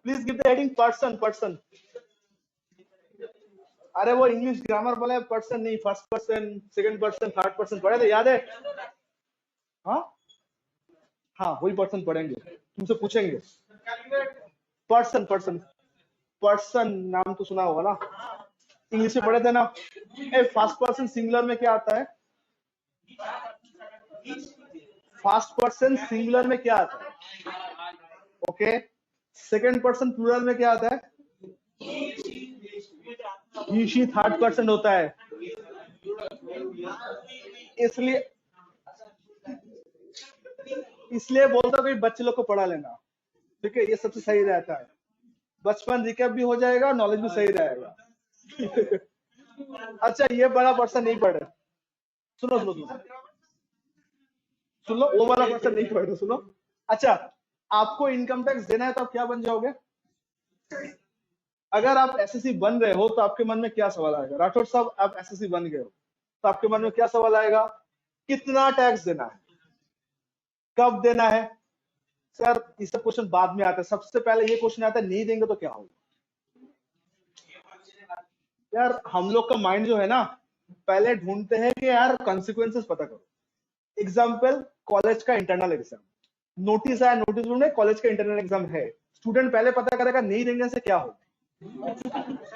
Please give the heading person. Person, अरे वो English grammar वाला पर्सन नहीं, first person, second person, third person पढ़े थे, याद है? हाँ हाँ, वही पर्सन पढ़ेंगे, तुमसे पूछेंगे। पर्सन पर्सन पर्सन नाम तो सुना होगा ना, इंग्लिश में पढ़े थे ना। फर्स्ट पर्सन सिंगुलर में क्या आता है? फर्स्ट पर्सन सिंगुलर में क्या आता है? ओके, सेकंड पर्सन प्लूरल में क्या आता है? ही शी थर्ड पर्सन होता है। इसलिए इसलिए बोलता हूँ कि बच्चे लोग को पढ़ा लेना, ठीक है? ये सबसे सही रहता है, बचपन रिकैप भी हो जाएगा, नॉलेज भी सही रहेगा। अच्छा, ये बड़ा पर्सन नहीं पढ़ रहे, सुनो सुनो सुनो सुनो, वो वाला पर्सन नहीं पढ़ रहे, सुनो। अच्छा, आपको इनकम टैक्स देना है तो आप क्या बन जाओगे? अगर आप एसएससी बन रहे हो तो आपके मन में क्या सवाल आएगा? राठौर साहब, आप एसएससी बन गए हो तो आपके मन में क्या सवाल आएगा? कितना टैक्स देना है, कब देना है? सर, ये सब क्वेश्चन बाद में आता है, सबसे पहले ये क्वेश्चन आता है नहीं देंगे तो क्या होगा? यार हम लोग का माइंड जो है ना, पहले ढूंढते हैं कि यार कॉन्सिक्वेंसेस पता करो। एग्जाम्पल, कॉलेज का इंटरनल एग्जाम, नोटिस आया, नोटिस में कॉलेज का इंटरनल एग्जाम है, स्टूडेंट पहले पता करेगा नहीं देने से क्या होगा।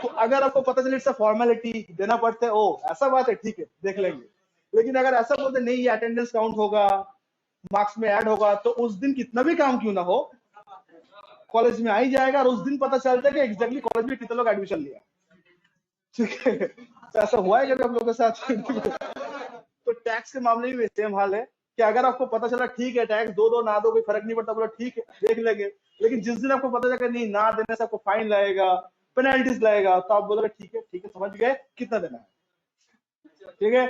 तो अगर आपको पता चले इट्स अ फॉर्मेलिटी, देना पड़ता है, ओ ऐसा बात है, ठीक है देख लेंगे। लेकिन अगर ऐसा बोलते नहीं, ये अटेंडेंस काउंट होगा, मार्क्स में ऐड होगा, तो उस दिन कितना भी काम क्यों ना हो, कॉलेज में आ ही जाएगा, और उस दिन पता चलता है कि एग्जैक्टली कॉलेज में कितने लोग एडमिशन लिया, ठीक है? तो ऐसा हुआ है कभी आप लोगों के साथ? तो टैक्स के मामले में भी सेम हाल है कि अगर आपको पता चला ठीक है टैक्स दो दो ना दो कोई फर्क नहीं पड़ता, बोला ठीक है देख लेंगे, लेकिन जिस दिन आपको पता चला नहीं, ना देने से आपको फाइन लगेगा, पेनल्टीज लगेगा, तो आप बोलोगे ठीक है समझ गए, कितना देना है, ठीक है?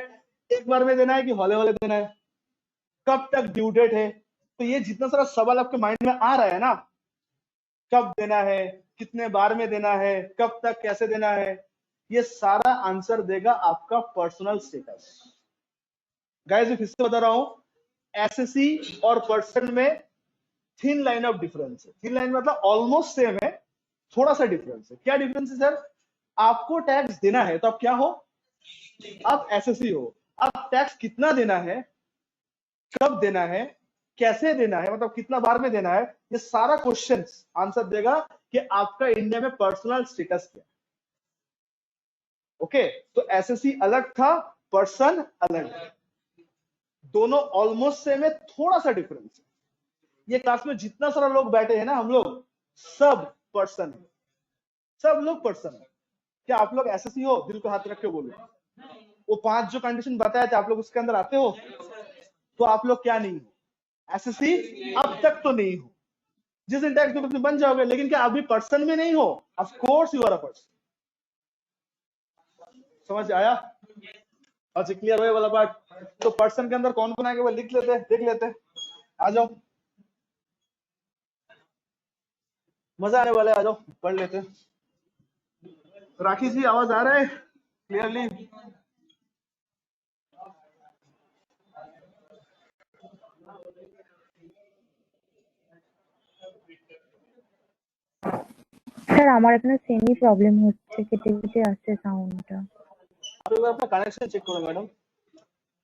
एक बार में देना है कि हौले हौले देना है, कब तक ड्यू डेट है? तो ये जितना सारा सवाल आपके माइंड में आ रहा है ना, कब देना है, कितने बार में देना है, कब तक कैसे देना है, ये सारा आंसर देगा आपका पर्सनल स्टेटस। गाइस, फिर से बता रहा हूं, एसएससी और पर्सन में थिन लाइन ऑफ डिफरेंस है। थिन लाइन मतलब ऑलमोस्ट सेम है, थोड़ा सा डिफरेंस है। क्या डिफरेंस है सर? आपको टैक्स देना है तो आप क्या हो? आप एसएससी हो। आप टैक्स कितना देना है, कब देना है, कैसे देना है, मतलब कितना बार में देना है, ये सारा क्वेश्चन आंसर देगा कि आपका इंडिया में पर्सनल स्टेटस क्या है। ओके, तो एसएससी अलग था, पर्सन अलग है, दोनों ऑलमोस्ट सेम है, थोड़ा सा डिफरेंस है। ये क्लास में जितना सारा लोग बैठे हैं ना, हम लोग सब पर्सन है, सब लोग पर्सन है। क्या आप लोग एसएससी हो? दिल को हाथ रख के बोलो। वो 5 जो कंडीशन बताया था, आप लोग उसके अंदर आते हो? तो आप लोग क्या नहीं हो? एसएससी अब तक तो नहीं हो, जिस दिन टैक्स में बन जाओगे। लेकिन क्या अभी पर्सन में नहीं हो? Of course you are a person. समझ आया? अच्छा, क्लियर हो ये वाला पार्ट? तो पर्सन के अंदर कौन कौन आएगा वो लिख लेते हैं, देख लेते हैं। आ जाओ, मजा आने वाला है, आ जाओ पढ़ लेते हैं। राखी जी, आवाज आ रहा है क्लियरली? স্যার আমার এখানে সেমই প্রবলেম হচ্ছে, কেটে কেটে আসছে সাউন্ডটা। आप एक बार अपना कनेक्शन चेक करो madam,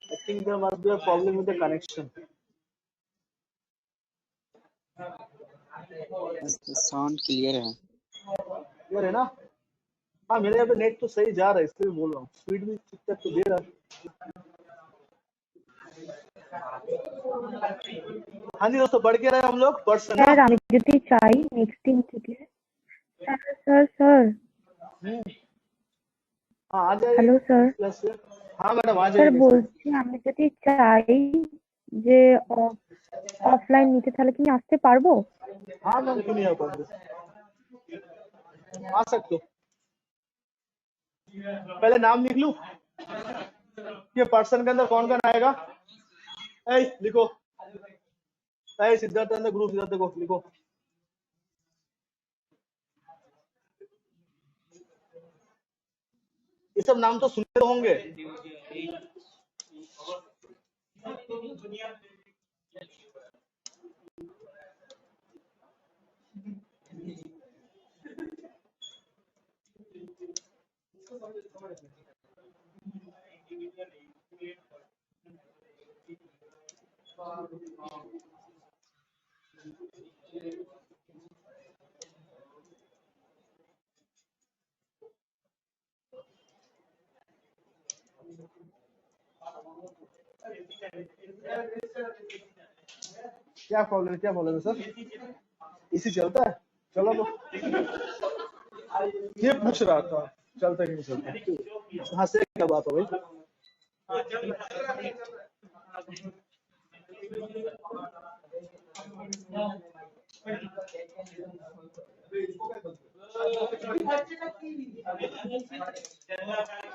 I think there must be a problem with the connection. Sound clear है। क्लियर है ना? हाँ, मेरे यहाँ पे नेट तो सही जा रहा है, इसलिए बोल रहा हूँ, स्पीड भी ठीक ठाक तो दे रहा है। हाँ जी दोस्तों, बढ़ के रहे हम लोग पर्सन ना। স্যার আমি যদি চাই নেক্সট টিম থেকে, স্যার স্যার স্যার हाँ आ जाइए। Hello sir. प्लस हाँ मैडम आ স্যার जाइए। বলছি আমি যদি চাই যে অফলাইন নিতে, তাহলে কি আমি আসতে পারবো? हाँ मैम, क्यों नहीं आ पाएंगे, आ सकते हो। पहले नाम लिख लूं कि पर्सन के अंदर कौन कौन आएगा? ए लिखो, ए सिद्धार्थ अंदर ग्रुप, सिद्धार्थ देखो लिखो। ये सब नाम तो सुनते होंगे। क्या प्रॉब्लम है सर? इसी चलता है, चलो लो। ये पूछ रहा था चलता है कि नहीं चलता। हाँ से क्या बात हो भाई?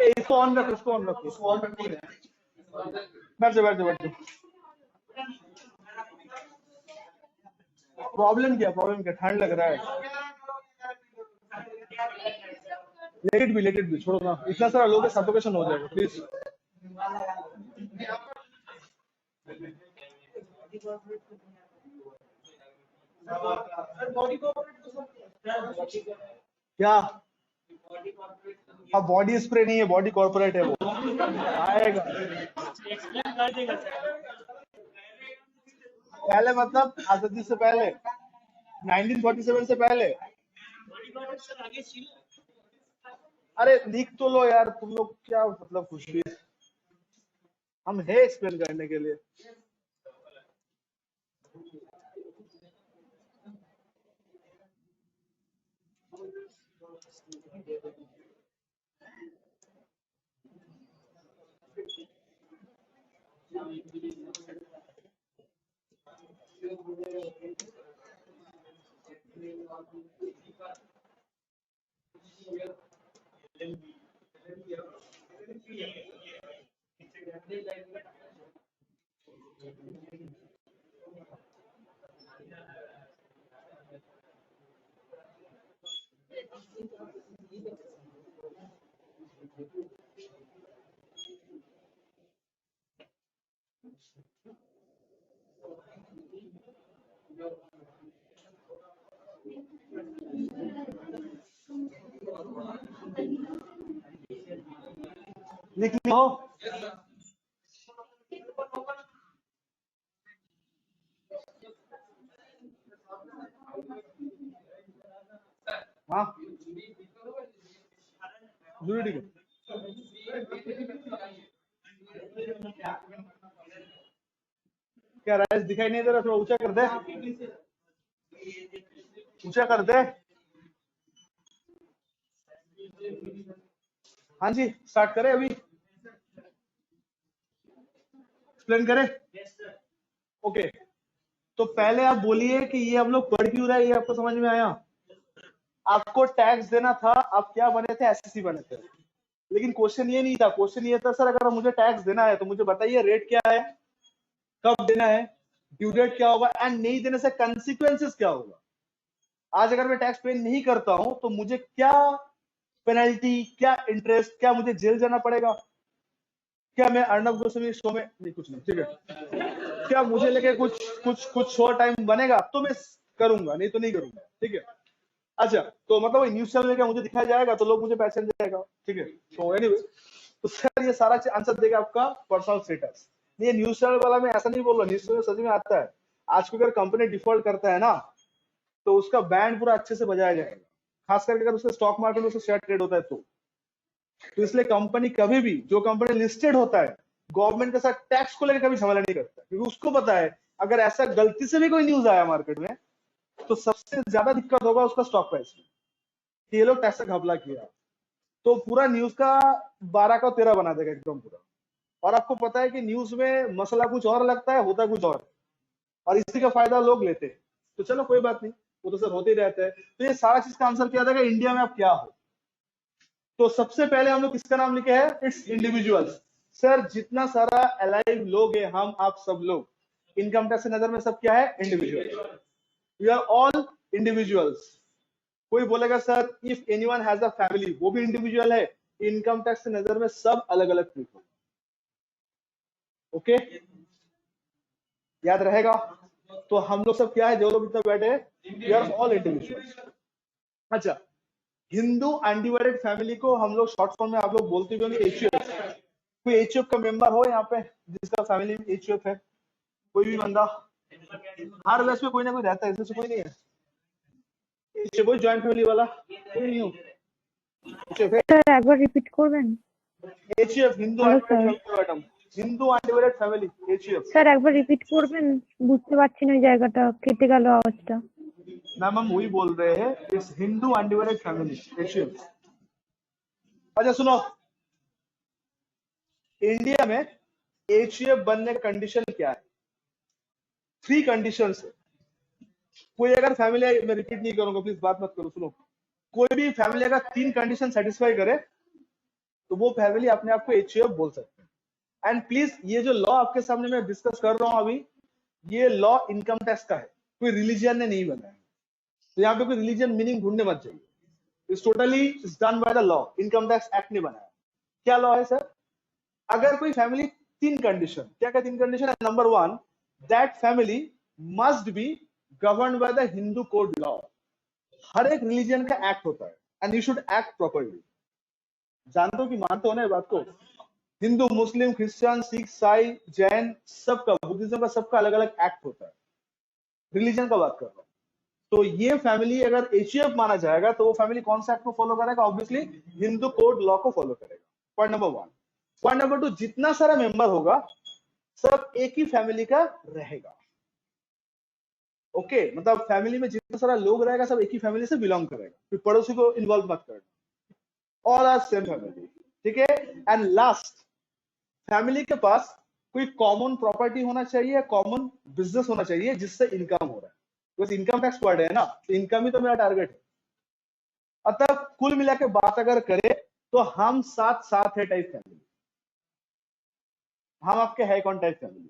इसको ऑन रखो। बैठ जाओ। प्रॉब्लम क्या? ठंड लग रहा है। लेट भी छोड़ो ना, इतना सारा लोग सफोकेशन हो जाएगा प्लीज। क्या? अब बॉडी स्प्रे नहीं है, बॉडी कॉर्पोरेट है, वो आएगा पहले, मतलब आजादी से पहले, 1947 से पहले। अरे लिख तो लो यार, तुम लोग क्या मतलब कुछ भी, हम है एक्सप्लेन करने के लिए। लिख लो। हाँ जरूरी है। क्या राइस दिखाई नहीं दे रहा? थोड़ा ऊंचा कर दे, ऊंचा कर दे। हाँ जी स्टार्ट करें अभी, एक्सप्लेन करें? ओके तो पहले आप बोलिए कि ये हम लोग पढ़ क्यों रहे हैं, ये आपको समझ में आया? आपको टैक्स देना था, आप क्या बने थे? एसएससी बने थे। लेकिन क्वेश्चन ये नहीं था, क्वेश्चन ये था सर अगर मुझे टैक्स देना है तो मुझे बताइए रेट क्या है, कब देना है, ड्यू डेट क्या होगा, एंड नहीं देने से कंसिक्वेंसेस क्या होगा। आज अगर मैं टैक्स पे नहीं करता हूं तो मुझे क्या पेनल्टी, क्या इंटरेस्ट, क्या मुझे जेल जाना पड़ेगा, क्या मैं अर्नब गोस्वामी शो में नहीं, कुछ नहीं, ठीक है, क्या मुझे लेके कुछ शोर टाइम बनेगा तो मैं करूंगा, नहीं तो नहीं करूंगा, ठीक है। अच्छा तो मतलब न्यूज चैनल में क्या मुझे दिखाया जाएगा तो लोग मुझे पहचान जाएगा, ठीक है। तो एनीवे तो सर ये सारा आंसर देगा आपका पर्सनल स्टेटस। ये न्यूज चैनल वाला मैं ऐसा नहीं बोल रहा, न्यूज चैनल सच में आता है। आज को अगर कंपनी डिफॉल्ट करता है ना तो उसका बैंड पूरा अच्छे से बजाया जाएगा, खास करके अगर उसका स्टॉक मार्केट में उसका शेयर ट्रेड होता है तो इसलिए कंपनी कभी भी, जो कंपनी लिस्टेड होता है, गवर्नमेंट के साथ टैक्स को लेकर कभी झमेला नहीं करता, क्योंकि उसको पता है अगर ऐसा गलती से भी कोई न्यूज आया मार्केट में तो सबसे ज्यादा दिक्कत होगा उसका स्टॉक प्राइस में, कि ये लोग टैक्स का घपला किया, तो पूरा न्यूज का 12 का 13 बना देगा एकदम पूरा। और आपको पता है कि न्यूज में मसला कुछ और लगता है, होता कुछ और इसी का फायदा लोग लेते हैं। तो चलो कोई बात नहीं, वो तो सर होते ही रहते हैं। तो ये सारा चीज का आंसर क्या देगा, इंडिया में आप क्या हो। तो सबसे पहले हम लोग किसका नाम लिखे हैं, इट्स इंडिविजुअल्स। सर जितना सारा अलाइव लोग है, हम आप सब लोग, इनकम टैक्स की नजर में सब क्या है, individual. We are all individuals. कोई बोलेगा sir if anyone has a family, वो भी इंडिविजुअल है। इनकम टैक्स की नजर में सब अलग अलग ट्रीट होगा। ओके याद रहेगा? तो हम लोग सब क्या है, जो लोग इतना बैठे हैं, वी आर ऑल इंडिविजुअल्स। अच्छा हिंदू अनडिवाइडेड फैमिली को हम लोग शॉर्ट फॉर्म में आप लोग बोलते होंगे एचयूएफ। कोई एचयूएफ का मेंबर हो यहाँ पे जिसका फैमिली में एचयूएफ है? कोई भी बंदा? हर वैसे में कोई ना कोई रहता है, इसमें कोई नहीं है कोई जॉइंट फैमिली वाला कोई नहीं हो? স্যার একবার রিপিট করবেন? HUF Hindu hello undivided sir. Family madam, Hindu undivided family HEF. Sir একবার রিপিট করবেন, বুঝতে পারছি না ওই জায়গাটা, কেটে গেল আওয়াজটা। मैम हम वही बोल रहे हैं, इस हिंदू अनडिवाइडेड फैमिली एशियन। अच्छा सुनो, इंडिया में एचईएफ बनने का कंडीशन क्या है? 3 कंडीशंस है। कोई अगर फैमिली, मैं रिपीट नहीं करूंगा प्लीज बात मत करो, सुनो, कोई भी फैमिली अगर 3 कंडीशन सेटिस्फाई करे तो वो फैमिली अपने आप को एचईएफ बोल सकते हैं। एंड प्लीज ये जो लॉ आपके सामने मैं डिस्कस कर रहा हूं अभी, ये लॉ इनकम टैक्स का है, कोई रिलीजन ने नहीं बनाया। तो यहाँ पे कोई रिलीजन मीनिंग ढूंढने मत जाइए, it's totally done by the law, income tax act ने बनाया। क्या लॉ है सर? अगर कोई फैमिली 3 कंडीशन, क्या क्या 3 कंडीशन है? Number 1, that family must be governed by the Hindu code law. हर एक रिलीजन का एक्ट होता है and you should act properly. जानते हो कि मानते हो ना बात को? हिंदू, मुस्लिम, क्रिश्चियन, सिख, ईसाई, जैन, सबका, बुद्धिज्म का सबका अलग अलग एक्ट होता है। रिलीजन का बात कर रहा हूं। तो ये फैमिली अगर एचईएफ माना जाएगा तो वो फैमिली कौन सा एक्ट को फॉलो करेगा? ऑब्वियसली हिंदू कोड लॉ को फॉलो करेगा। Point number 1। पॉइंट नंबर 2, जितना सारा मेंबर होगा सब एक ही फैमिली का रहेगा। ओके, मतलब फैमिली में जितना सारा लोग रहेगा सब एक ही फैमिली से बिलोंग करेगा, फिर पड़ोसी को इन्वॉल्व मत करना, ऑल आर सेम फैमिली, ठीक है। एंड लास्ट, फैमिली के पास कोई कॉमन प्रॉपर्टी होना चाहिए, कॉमन बिजनेस होना चाहिए जिससे इनकम हो रहा है। बस इनकम टैक्स पढ़ रहे हैं ना, तो इनकम ही तो मेरा टारगेट है। अतः कुल मिला के बात अगर करें तो हम साथ है टाइप फैमिली। हम आपके है कौन टाइप फैमिली?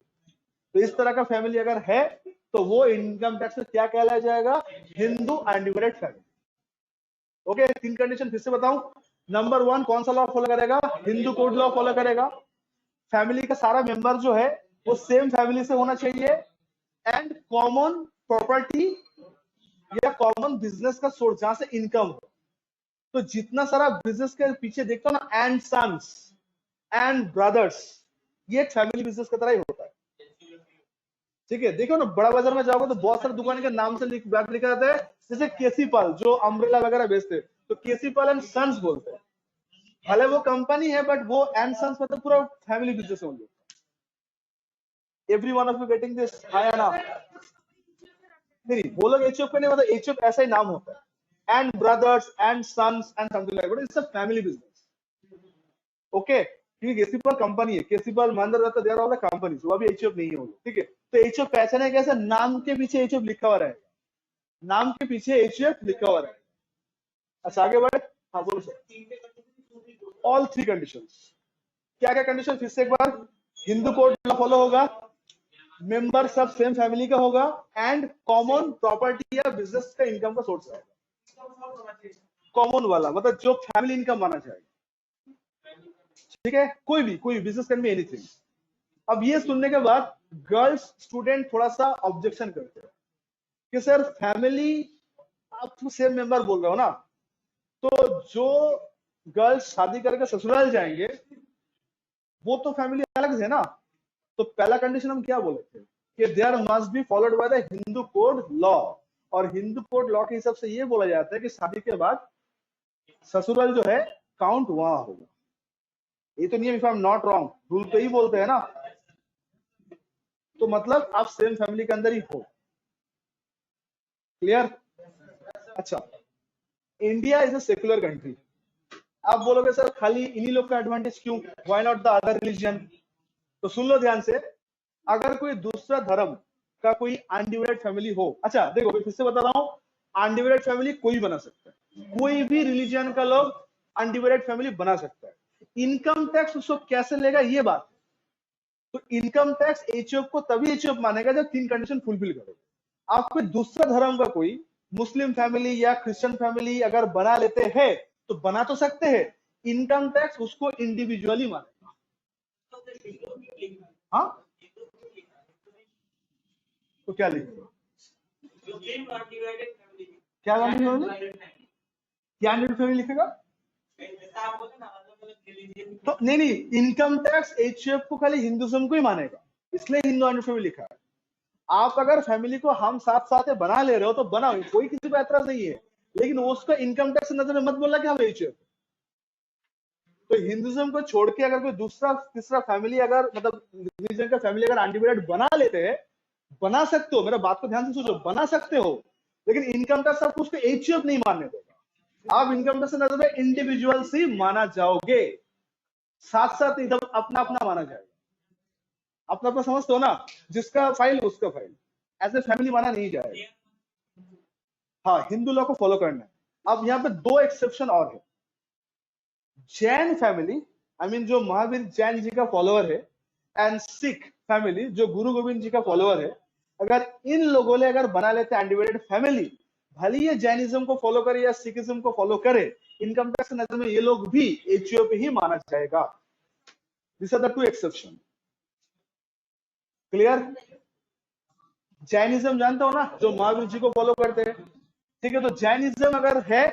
तो इस तरह का फैमिली अगर है तो वो इनकम टैक्स में क्या कहलाया जाएगा? Hindu undivided family. Okay, 3 condition फिर से बताऊं। नंबर 1, कौन सा लॉ फॉलो करेगा? हिंदू कोड लॉ फॉलो करेगा। फैमिली का सारा मेंबर जो है वो सेम फैमिली से होना चाहिए एंड कॉमन प्रॉपर्टी या कॉमन बिजनेस का सोर्स जहां से इनकम हो। तो जितना सारा बिजनेस के पीछे देखते हो ना, एंड सन्स एंड ब्रदर्स, ये एक फैमिली बिजनेस की तरह ही होता है। ठीक है, देखो ना, बड़ा बाजार में जाओगे तो बहुत सारे दुकान के नाम से लिखा रहता है, जैसे केसी पाल जो अम्ब्रेला वगैरह बेचते हैं, तो केसी पाल एंड सन्स बोलते हैं। भले वो कंपनी है बट वो एंड सन्स मतलब पूरा फैमिली बिजनेस होंगे। Every one of you getting this? हाँ या ना? नहीं, वो लोग एचएफ का नहीं, मतलब एचएफ ऐसा ही नाम होता है, and brothers and sons and something like that, it's a family business. Okay, क्योंकि केसीपाल कंपनी है, केसीपाल महिंद्रा रत्न देयर ऑल द कंपनीज, वो अभी एचएफ नहीं है वो, ठीक है। तो एचएफ पहचान है कैसे? नाम के पीछे एचएफ लिखा हुआ रहेगा, नाम के पीछे एचएफ लिखा हुआ रहेगा। अच्छा आगे बढ़े। हाँ बोलो सर। All 3 conditions. क्या क्या कंडीशन? फिर से एक बार, हिंदू कोड लॉ फॉलो होगा, मेंबर सब सेम फैमिली का होगा एंड कॉमन प्रॉपर्टी या बिजनेस का इनकम का सोर्स रहेगा। कॉमन वाला मतलब जो फैमिली इनकम माना जाएगा, ठीक है। कोई भी बिजनेस कैन बी एनीथिंग। अब ये सुनने के बाद गर्ल्स स्टूडेंट थोड़ा सा ऑब्जेक्शन करते हैं कि सर फैमिली आप तो सेम मेंबर बोल रहे हो ना, तो जो गर्ल्स शादी करके ससुराल जाएंगे वो तो फैमिली अलग है ना। तो पहला कंडीशन हम क्या बोले थे कि there must be followed by the Hindu code law, और हिंदू कोड लॉ के हिसाब से ये बोला जाता है कि शादी के बाद ससुराल जो है काउंट वहां होगा। ये तो नहीं है, if I am not wrong, rule तो ही बोलते हैं ना। तो मतलब आप सेम फैमिली के अंदर ही हो। क्लियर? अच्छा, India is a secular country. आप बोलोगे सर खाली इन्हीं लोग का एडवांटेज क्यों, why not the other religion? तो सुन लो ध्यान से, अगर कोई दूसरा धर्म का कोई अनडिवाइडेड फैमिली हो, अच्छा देखो मैं फिर से बता रहा हूं, अनडिवाइडेड फैमिली कोई बना सकता है, कोई भी रिलीजन का लोग अनडिवाइडेड फैमिली बना सकता है। इनकम टैक्स उसको कैसे लेगा ये बात है। तो इनकम टैक्स एचओएफ को तभी एचओएफ मानेगा जब 3 कंडीशन फुलफिल करेगा। आप कोई दूसरा धर्म का कोई मुस्लिम फैमिली या क्रिश्चियन फैमिली अगर बना लेते हैं तो बना तो सकते हैं, इनकम टैक्स उसको इंडिविजुअली मानेगा। हाँ, तो क्या लिखेगा? क्या अनडिवाइडेड फैमिली लिखेगा? तो नहीं, इनकम टैक्स एचएफ को खाली हिंदुज्म को ही मानेगा, इसलिए हिंदू अनडिवाइडेड फैमिली लिखा है। आप अगर फैमिली को हम साथ बना ले रहे हो तो बनाओ, कोई किसी को ऐतराज नहीं है, लेकिन उसका इनकम टैक्स नजर में मत बोलना कि हम एचएफ। तो हिंदुज्म को छोड़ के अगर कोई दूसरा तीसरा फैमिली अगर मतलब रिलीजन का फैमिली अगर अनडिवाइडेड बना लेते हैं, बना सकते हो, मेरा बात को ध्यान से सोचो, बना सकते हो, लेकिन इनकम टैक्स आपको उसको एचयूएफ नहीं मानने देगा। आप इनकम टैक्स नजर में इंडिविजुअल ही माना जाओगे, साथ साथ इधर अपना अपना माना जाएगा। अपना अपना समझते हो ना, जिसका फाइल उसका फाइल, ऐसे फैमिली माना नहीं जाएगा। हाँ, हिंदू लॉ को फॉलो करना है। अब यहाँ पे दो एक्सेप्शन और है। जैन फैमिली, आई मीन जो महावीर जैन जी का फॉलोअर है, एंड सिख फैमिली जो गुरु गोविंद जी का फॉलोअर है, अगर इन लोगों ने अगर बना लेते अनडिवाइडेड फैमिली, भले ये जैनिज्म को फॉलो करे या सिखिज्म को फॉलो करे, इनकम टैक्स के नजर में ये लोग भी एचयूए पे ही माना जाएगा। This are the two exception. Clear? Jainism जानते हो ना, जो महावीर जी को फॉलो करते हैं, ठीक है, तो जैनिज्म अगर है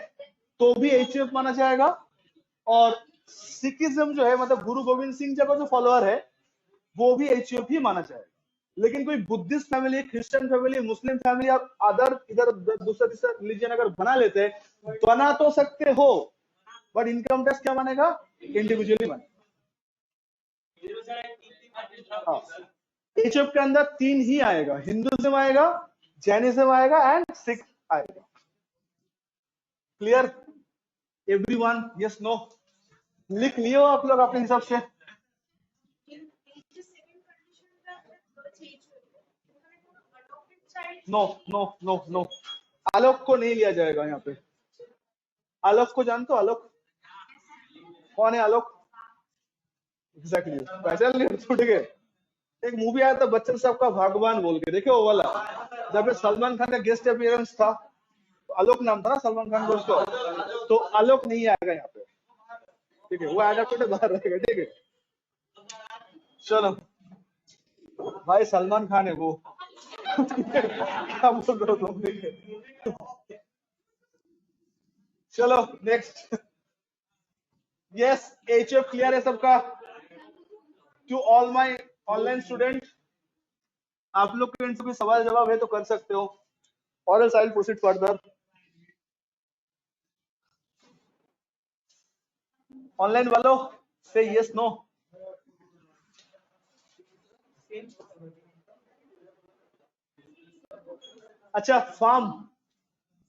तो भी एचयूएफ माना जाएगा, और सिखिज्म जो है मतलब गुरु गोविंद सिंह जी का जो फॉलोअर है वो भी एचयूएफ ही माना जाएगा। लेकिन कोई Buddhist family, Christian family, Muslim family और अदर इधर दूसरा तीसरा रिलीजन अगर बना लेते हैं, बना तो सकते हो, बट इनकम टैक्स क्या मानेगा? इंडिविजुअली मानेगा। एचयूएफ के अंदर तीन ही आएगा, हिंदुइज्म आएगा, जैनिज्म आएगा एंड सिख आएगा। Clear everyone? Yes no? लिख लियो आप लोग अपने हिसाब से। No no no no, Alok को नहीं लिया जाएगा यहाँ पे। आलोक को जानते हो? आलोक कौन है? आलोक एग्जैक्टली पहचान लिया? छूट गए। एक मूवी आया था बच्चन साहब का भगवान बोल के, देखे वो वाला, जब सलमान खान का गेस्ट अपीयरेंस था, तो आलोक नाम था ना सलमान खान दोस्तों, तो आलोक नहीं आएगा यहाँ पे, ठीक है, वो आएगा तो बाहर रहेगा, ठीक है। चलो भाई, सलमान खान है वो। क्या बोल रहे हो तुम? चलो नेक्स्ट। यस, एचएफ क्लियर है सबका? To all my online student, आप लोग के कोई सवाल जवाब है तो कर सकते हो, और else I will proceed further. Online वालों से यस नो? अच्छा, फार्म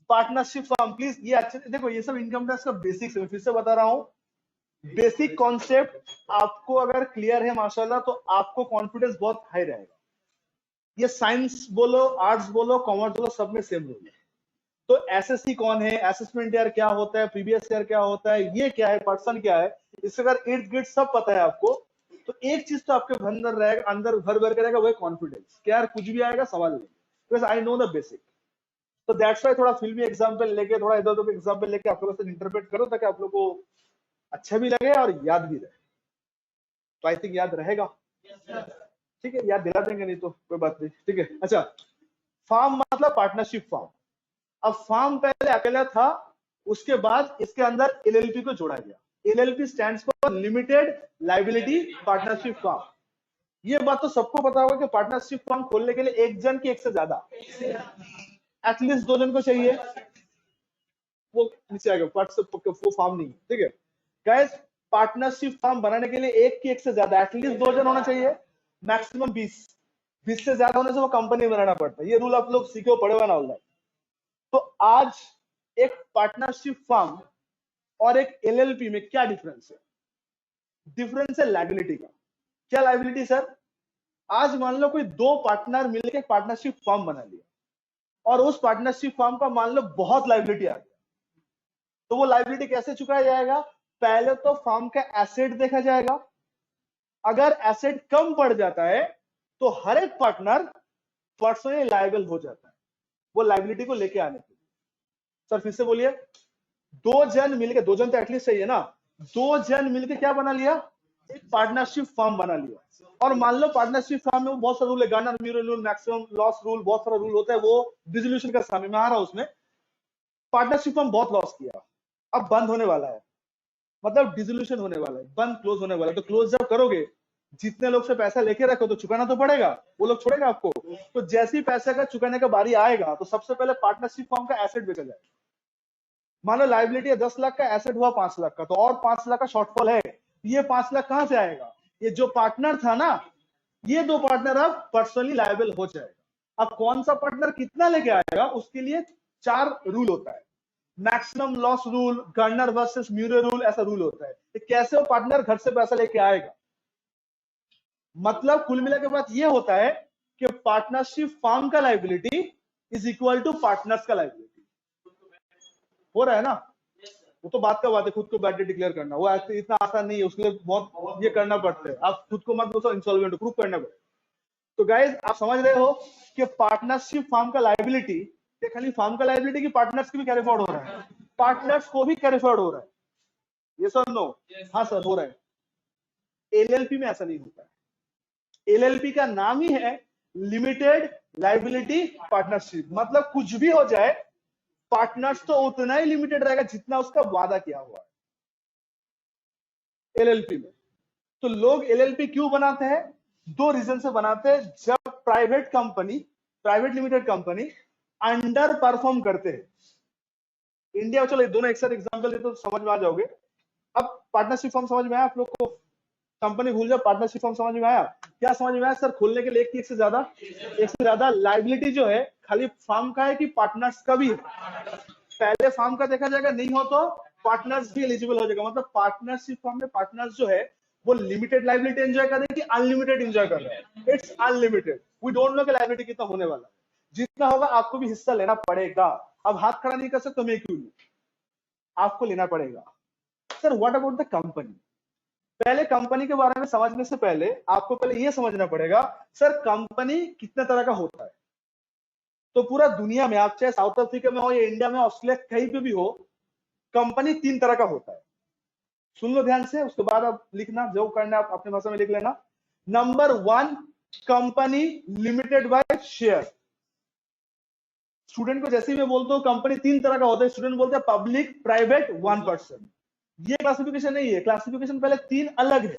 पार्टनरशिप फार्म, प्लीज ये अच्छे देखो, ये सब इनकम टैक्स का बेसिक्स है, फिर से बता रहा हूँ। बेसिक कॉन्सेप्ट आपको अगर क्लियर है माशाल्लाह, तो आपको कॉन्फिडेंस बहुत हाई रहेगा। ये साइंस बोलो, आर्ट्स बोलो, कॉमर्स बोलो, सब में सेम रूल है। तो एसएससी कौन है, असेसमेंट ईयर क्या होता है, प्रीवियस ईयर क्या होता है, ये क्या है, पर्सन क्या है, इससे अगर इर्द गिर्द सब पता है आपको, तो एक चीज तो आपके अंदर रहेगा, अंदर भर भर के रहेगा, वो है कॉन्फिडेंस। क्या यार कुछ भी आएगा सवाल नहीं, because I know the basic. तो दैट्स व्हाई थोड़ा फिल्मी एग्जांपल लेके, थोड़ा इधर उधर एग्जांपल लेके आप लोगों से इंटरप्रेट करो, ताकि आप लोग को अच्छा भी लगे और याद भी रहे। तो आई थिंक याद रहेगा, ठीक है, याद दिला देंगे, नहीं तो कोई बात नहीं, ठीक है। अच्छा, फार्म मतलब पार्टनरशिप फार्म। अब फार्म पहले अकेला था, उसके बाद इसके अंदर एलएलपी को जोड़ा गया। LLP stands for limited liability partnership firm. ये बात तो सबको पता होगा कि पार्टनरशिप फर्म खोलने के लिए एक जन की एक से ज्यादा, एटलीस्ट 2 जन को चाहिए। वो नीचे आएगा, वो फर्म नहीं, ठीक है गाइस। पार्टनरशिप फर्म बनाने के लिए एक की एक से ज्यादा, एटलीस्ट 2 जन होना चाहिए, मैक्सिमम 20 से ज्यादा होने से वो कंपनी बनाना पड़ता है। ये रूल आप लोग सीखे पढ़े हुए ना ऑनलाइन। तो आज एक पार्टनरशिप फर्म और एक एलएलपी में क्या डिफरेंस है? डिफरेंस है लायबिलिटी का। क्या लायबिलिटी सर? आज मान लो कोई 2 पार्टनर मिलकर पार्टनरशिप फर्म बना लिया, और उस पार्टनरशिप फर्म का मान लो बहुत लायबिलिटी आ गया, तो वो लायबिलिटी कैसे चुकाया जाएगा? पहले तो फर्म का एसेट देखा जाएगा। अगर एसेट कम पड़ जाता है तो हर एक पार्टनर पर्सनली लायबल हो जाता है वो लायबिलिटी को लेके आने के लिए। सर फिर से बोलिए। 2 जन मिलकर, 2 जन तो एटलीस्ट चाहिए ना, 2 जन मिलकर क्या बना लिया? एक पार्टनरशिप फर्म बना लिया। और मान लो पार्टनरशिप फर्म में बहुत सारा रूल है, Garner mural rule, maximum loss rule, बहुत सारा रूल होता है, वो डिसोल्यूशन का समय में आ रहा है। उसमें पार्टनरशिप फर्म बहुत लॉस किया, अब बंद होने वाला है, मतलब डिसोल्यूशन होने वाला है, बंद क्लोज होने वाला है। तो क्लोज जब करोगे, जितने लोग से पैसा लेके रखो तो चुकाना तो पड़ेगा, वो लोग छोड़ेगा आपको। तो जैसे ही पैसे का चुकाने का बारी आएगा, तो सबसे पहले पार्टनरशिप फर्म का एसेट बेचा जाएगा। मान लो लायबिलिटी है 10 लाख का, एसेट हुआ 5 लाख का, तो और 5 लाख का शॉर्टफॉल है, ये 5 लाख कहां से आएगा? ये जो पार्टनर था ना, ये 2 पार्टनर अब पर्सनली लायबल हो जाएगा। अब कौन सा पार्टनर कितना लेके आएगा, उसके लिए 4 रूल होता है। Maximum loss rule, Garner versus Murray rule, ऐसा रूल होता है कि कैसे वो पार्टनर घर से पैसा लेके आएगा। मतलब कुल मिला के बात ये होता है कि पार्टनरशिप फर्म का liability is equal to partners का लायबिलिटी। हो रहा है ना? वो तो बात का बात है, खुद को बैड डिक्लेयर करना, वो ऐसे इतना आसान नहीं है, उसके लिए बहुत ये करना पड़ता है। आप खुद को मत बोलो इंसॉल्वेंट, प्रूव करना पड़ेगा। तो गाइस आप समझ रहे हो कि पार्टनरशिप फर्म का लायबिलिटी, ये खाली फर्म का लायबिलिटी की पार्टनर्स की भी कैरी फॉरवर्ड हो रहा है, पार्टनर्स को भी कैरी फॉरवर्ड हो रहा है। ये सर नो? हाँ सर हो रहा है। एलएलपी में ऐसा नहीं होता है। एलएलपी का नाम ही है लिमिटेड लायबिलिटी पार्टनरशिप। मतलब कुछ भी हो जाए, पार्टनर्स तो उतना ही लिमिटेड रहेगा जितना उसका वादा किया हुआ है एलएलपी में। तो लोग एलएलपी क्यों बनाते हैं? 2 रीजन से बनाते हैं। जब private company, private limited company under perform करते हैं इंडिया, चलो दोनों एक साथ एग्जांपल दे तो समझ में आ जाओगे। अब पार्टनरशिप फॉर्म समझ में आया आप लोग को? कंपनी भूल जाओ, पार्टनरशिप फॉर्म समझ में आया? क्या समझ में आया सर? खोलने के लिए एक से ज्यादा लायबिलिटी जो है खाली फर्म का है कि पार्टनर्स का भी है? पहले फर्म का देखा जाएगा, नहीं हो तो पार्टनर्स भी एलिजिबल हो जाएगा। मतलब पार्टनरशिप फर्म में पार्टनर्स जो है वो लिमिटेड लायबिलिटी एंजॉय कर रहे हैं कि अनलिमिटेड एंजॉय कर रहे हैं? It's unlimited. We don't know कि लायबिलिटी कितना होने वाला है। जितना होगा आपको भी हिस्सा लेना पड़ेगा। अब हाथ खड़ा नहीं कर सकते, मैं क्यों नहीं, आपको लेना पड़ेगा। Sir what about the company? पहले कंपनी के बारे में समझने से पहले आपको पहले यह समझना पड़ेगा सर कंपनी कितने तरह का होता है। तो पूरा दुनिया में, आप चाहे साउथ अफ्रीका में हो या इंडिया में, ऑस्ट्रेलिया कहीं पे भी हो, कंपनी 3 तरह का होता है। सुन लो ध्यान से, उसके बाद आप लिखना, जो करना है आप अपने भाषा में लिख लेना। Number 1, company limited by share. Student को जैसे ही मैं बोलता हूँ कंपनी 3 तरह का होता है, स्टूडेंट बोलते हैं पब्लिक, प्राइवेट, 1%। ये क्लासिफिकेशन नहीं है, क्लासिफिकेशन पहले 3 अलग है।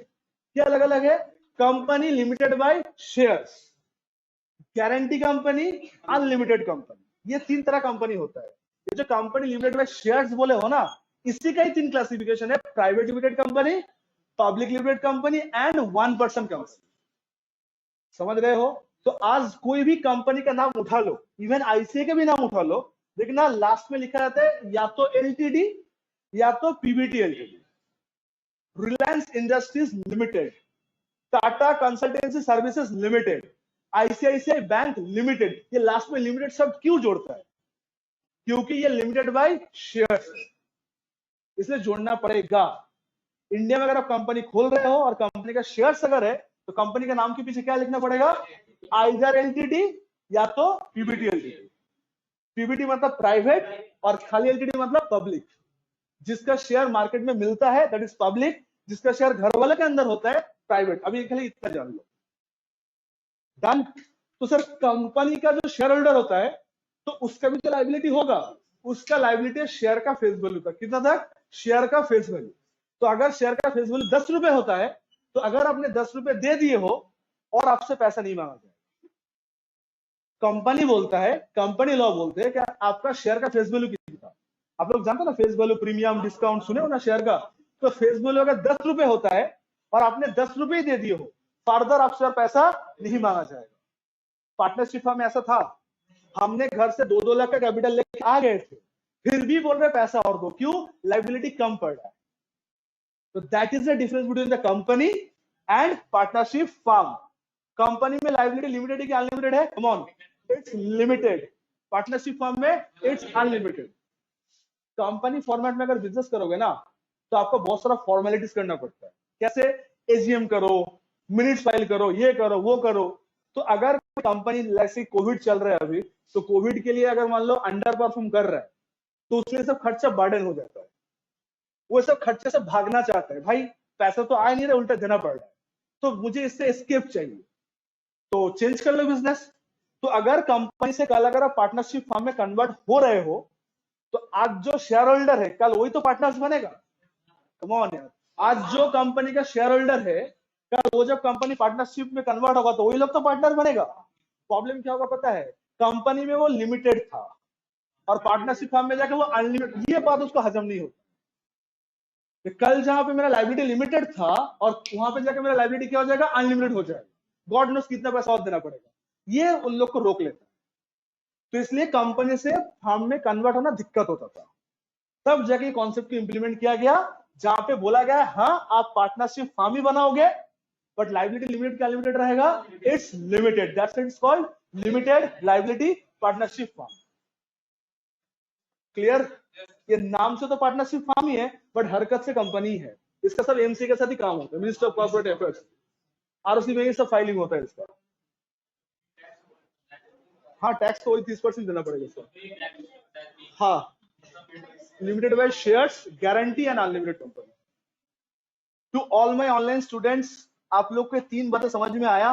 क्या अलग अलग है? Company limited by shares, guarantee company, unlimited company. ये 3 तरह कंपनी होता है। ये जो कंपनी लिमिटेड बाय शेयर्स बोले हो ना, इसी का ही 3 क्लासिफिकेशन है, private limited company, public limited company and 1% company. समझ रहे हो? तो आज कोई भी कंपनी का नाम उठा लो, इवन आईसीआई का भी नाम उठा लो, देखना लास्ट में लिखा रहता है या तो एलटीडी या तो Pvt LTD. Reliance industries limited, Tata consultancy services limited, ICICI bank limited. ये लास्ट में लिमिटेड शब्द क्यों जोड़ता है? क्योंकि ये लिमिटेड बाय शेयर्स है, इसलिए जोड़ना पड़ेगा। इंडिया में अगर आप कंपनी खोल रहे हो और कंपनी का शेयर्स अगर है, तो कंपनी के नाम के पीछे क्या लिखना पड़ेगा? आइदर एलटीडी या तो पीबीटी एलटीडी। पीबीटी मतलब प्राइवेट और खाली एलटीडी मतलब पब्लिक। जिसका शेयर मार्केट में मिलता है दैट इज पब्लिक, जिसका शेयर घर वाले के अंदर होता है प्राइवेट। अभी खाली इतना जान लो, डन। तो सर कंपनी का जो शेयर होल्डर होता है तो उसका भी तो लायबिलिटी होगा। उसका लायबिलिटी शेयर का फेस वैल्यू तक। कितना तक? शेयर का फेस वैल्यू। तो अगर शेयर का फेस वैल्यू 10 रुपए होता है, तो अगर आपने 10 रुपए दे दिए हो और आपसे पैसा नहीं मांगा जाए, कंपनी बोलता है, कंपनी लॉ बोलते हैं कि आपका शेयर का फेस वैल्यू कितना था। आप लोग जानते हो ना फेस वैल्यू, प्रीमियम, डिस्काउंट सुने हो ना शेयर का। तो फेस वैल्यू अगर 10 रुपए होता है और आपने 10 रुपए ही दे दिए हो, फर्दर आपसे पैसा नहीं मांगा जाएगा। पार्टनरशिप में ऐसा था, हमने घर से 2-2 लाख का कैपिटल लेके आ गए थे, फिर भी बोल रहे पैसा और दो, क्यों? लायबिलिटी कम पड़ रहा है। तो that is the difference between the company and partnership firm. Company में लायबिलिटी लिमिटेड है कि अनलिमिटेड है? Come on, it's limited. Partnership firm में इट्स अनलिमिटेड। कंपनी फॉर्मेट में अगर बिजनेस करोगे ना, तो आपको बहुत सारा फॉर्मेलिटीज करना पड़ता है। कैसे? एजीएम करो, मिनट्स फाइल करो, ये करो, वो करो। तो अगर कंपनी जैसे कोविड चल रहा है अभी, तो कोविड के लिए अगर मान लो अंडर परफॉर्म कर रहा है, तो उसके सब खर्चा बर्डन हो जाता है। वो सब खर्चे से भागना चाहता है, भाई पैसा तो आ नहीं रहा, उल्टा देना पड़ रहा है, तो मुझे इससे एस्केप चाहिए, तो चेंज कर लो बिजनेस। तो अगर कंपनी से कल अगर आप पार्टनरशिप फर्म में कन्वर्ट हो रहे हो, तो आज जो शेयर होल्डर है कल वही तो पार्टनर्स बनेगा। कम ऑन यार, आज जो कंपनी का शेयर होल्डर है कल वो जब कंपनी पार्टनरशिप में कन्वर्ट होगा तो वही लोग तो पार्टनर बनेगा। प्रॉब्लम क्या होगा पता है? कंपनी में वो लिमिटेड था और पार्टनरशिप फर्म में जाकर वो अनलिमिटेड। ये बात उसको हजम नहीं होती। कल जहां पे मेरा लाइबिलिटी लिमिटेड था और वहां पे जाकर मेरा लाइबिलिटी क्या हो जाएगा, अनलिमिटेड हो जाएगा, गॉड नोस कितना पैसा और देना पड़ेगा, ये उन लोग को रोक लेता है। तो इसलिए कंपनी से फर्म में कन्वर्ट होना दिक्कत होता था। तब जाके कॉन्सेप्ट को इंप्लीमेंट किया गया, जहां पे बोला गया हाँ आप पार्टनरशिप फर्म ही बनाओगे, बट लाइबिलिटी लिमिटेड क्या लिमिटेड रहेगा, it's limited, that's it's called limited liability partnership firm. Clear? ये नाम से तो पार्टनरशिप फर्म ही है, बट हरकत से कंपनी है। इसका सब एमसी के साथ ही काम होता है, minister of corporate affairs, ROC में ये सब फाइलिंग होता है इसका। हाँ, टैक्स तो वही 30% देना पड़ेगा इसका। हाँ, limited by shares, guarantee and unlimited company. To all my online students, आप लोग को 3 बातें समझ में आया?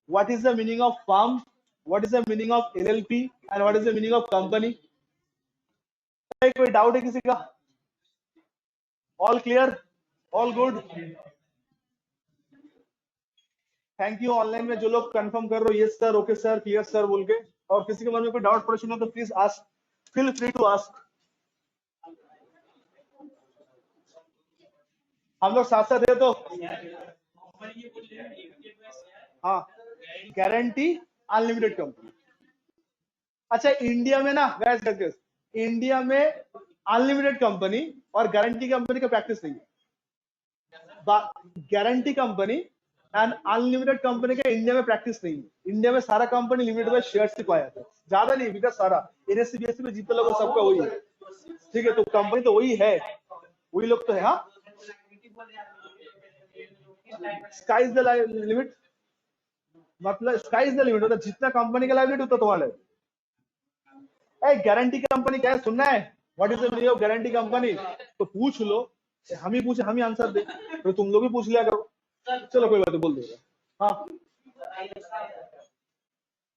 What is the meaning of firm, what is the meaning of LLP and what is the meaning of company? कोई doubt है किसी का? All clear, all good? Thank you. Online में जो लोग कंफर्म कर रहे हो, yes sir, okay sir, clear sir बोल के। और किसी के मन में कोई डाउट प्रश्न हो तो please ask, feel free to ask. हम लोग साथ साथ है तो हाँ, गारंटी अनलिमिटेड कंपनी। अच्छा, इंडिया में ना गैस इंडिया में अनलिमिटेड कंपनी और गारंटी कंपनी का प्रैक्टिस नहीं है। Guarantee company and unlimited company का इंडिया में प्रैक्टिस नहीं है। इंडिया में सारा कंपनी लिमिटेड बाय शेयर्स से पाया जाता है, ज्यादा नहीं, बिकॉज सारा एनएससी बीएससी में जितने लोग सबका वही है। ठीक है, तो कंपनी तो वही है, वही लोग तो है। हाँ, स्काई इज द लिमिट, मतलब स्काई इज द लिमिट, मतलब जितना कंपनी का लाइबिलिटी उतना तुम्हारा। गारंटी कंपनी क्या है सुनना है? What is the meaning of guarantee company? तो पूछ लो, हम ही पूछे, हम ही आंसर दे, तो तुम लोग भी पूछ लिया करो। चलो कोई बात नहीं, बोल देगा। हाँ,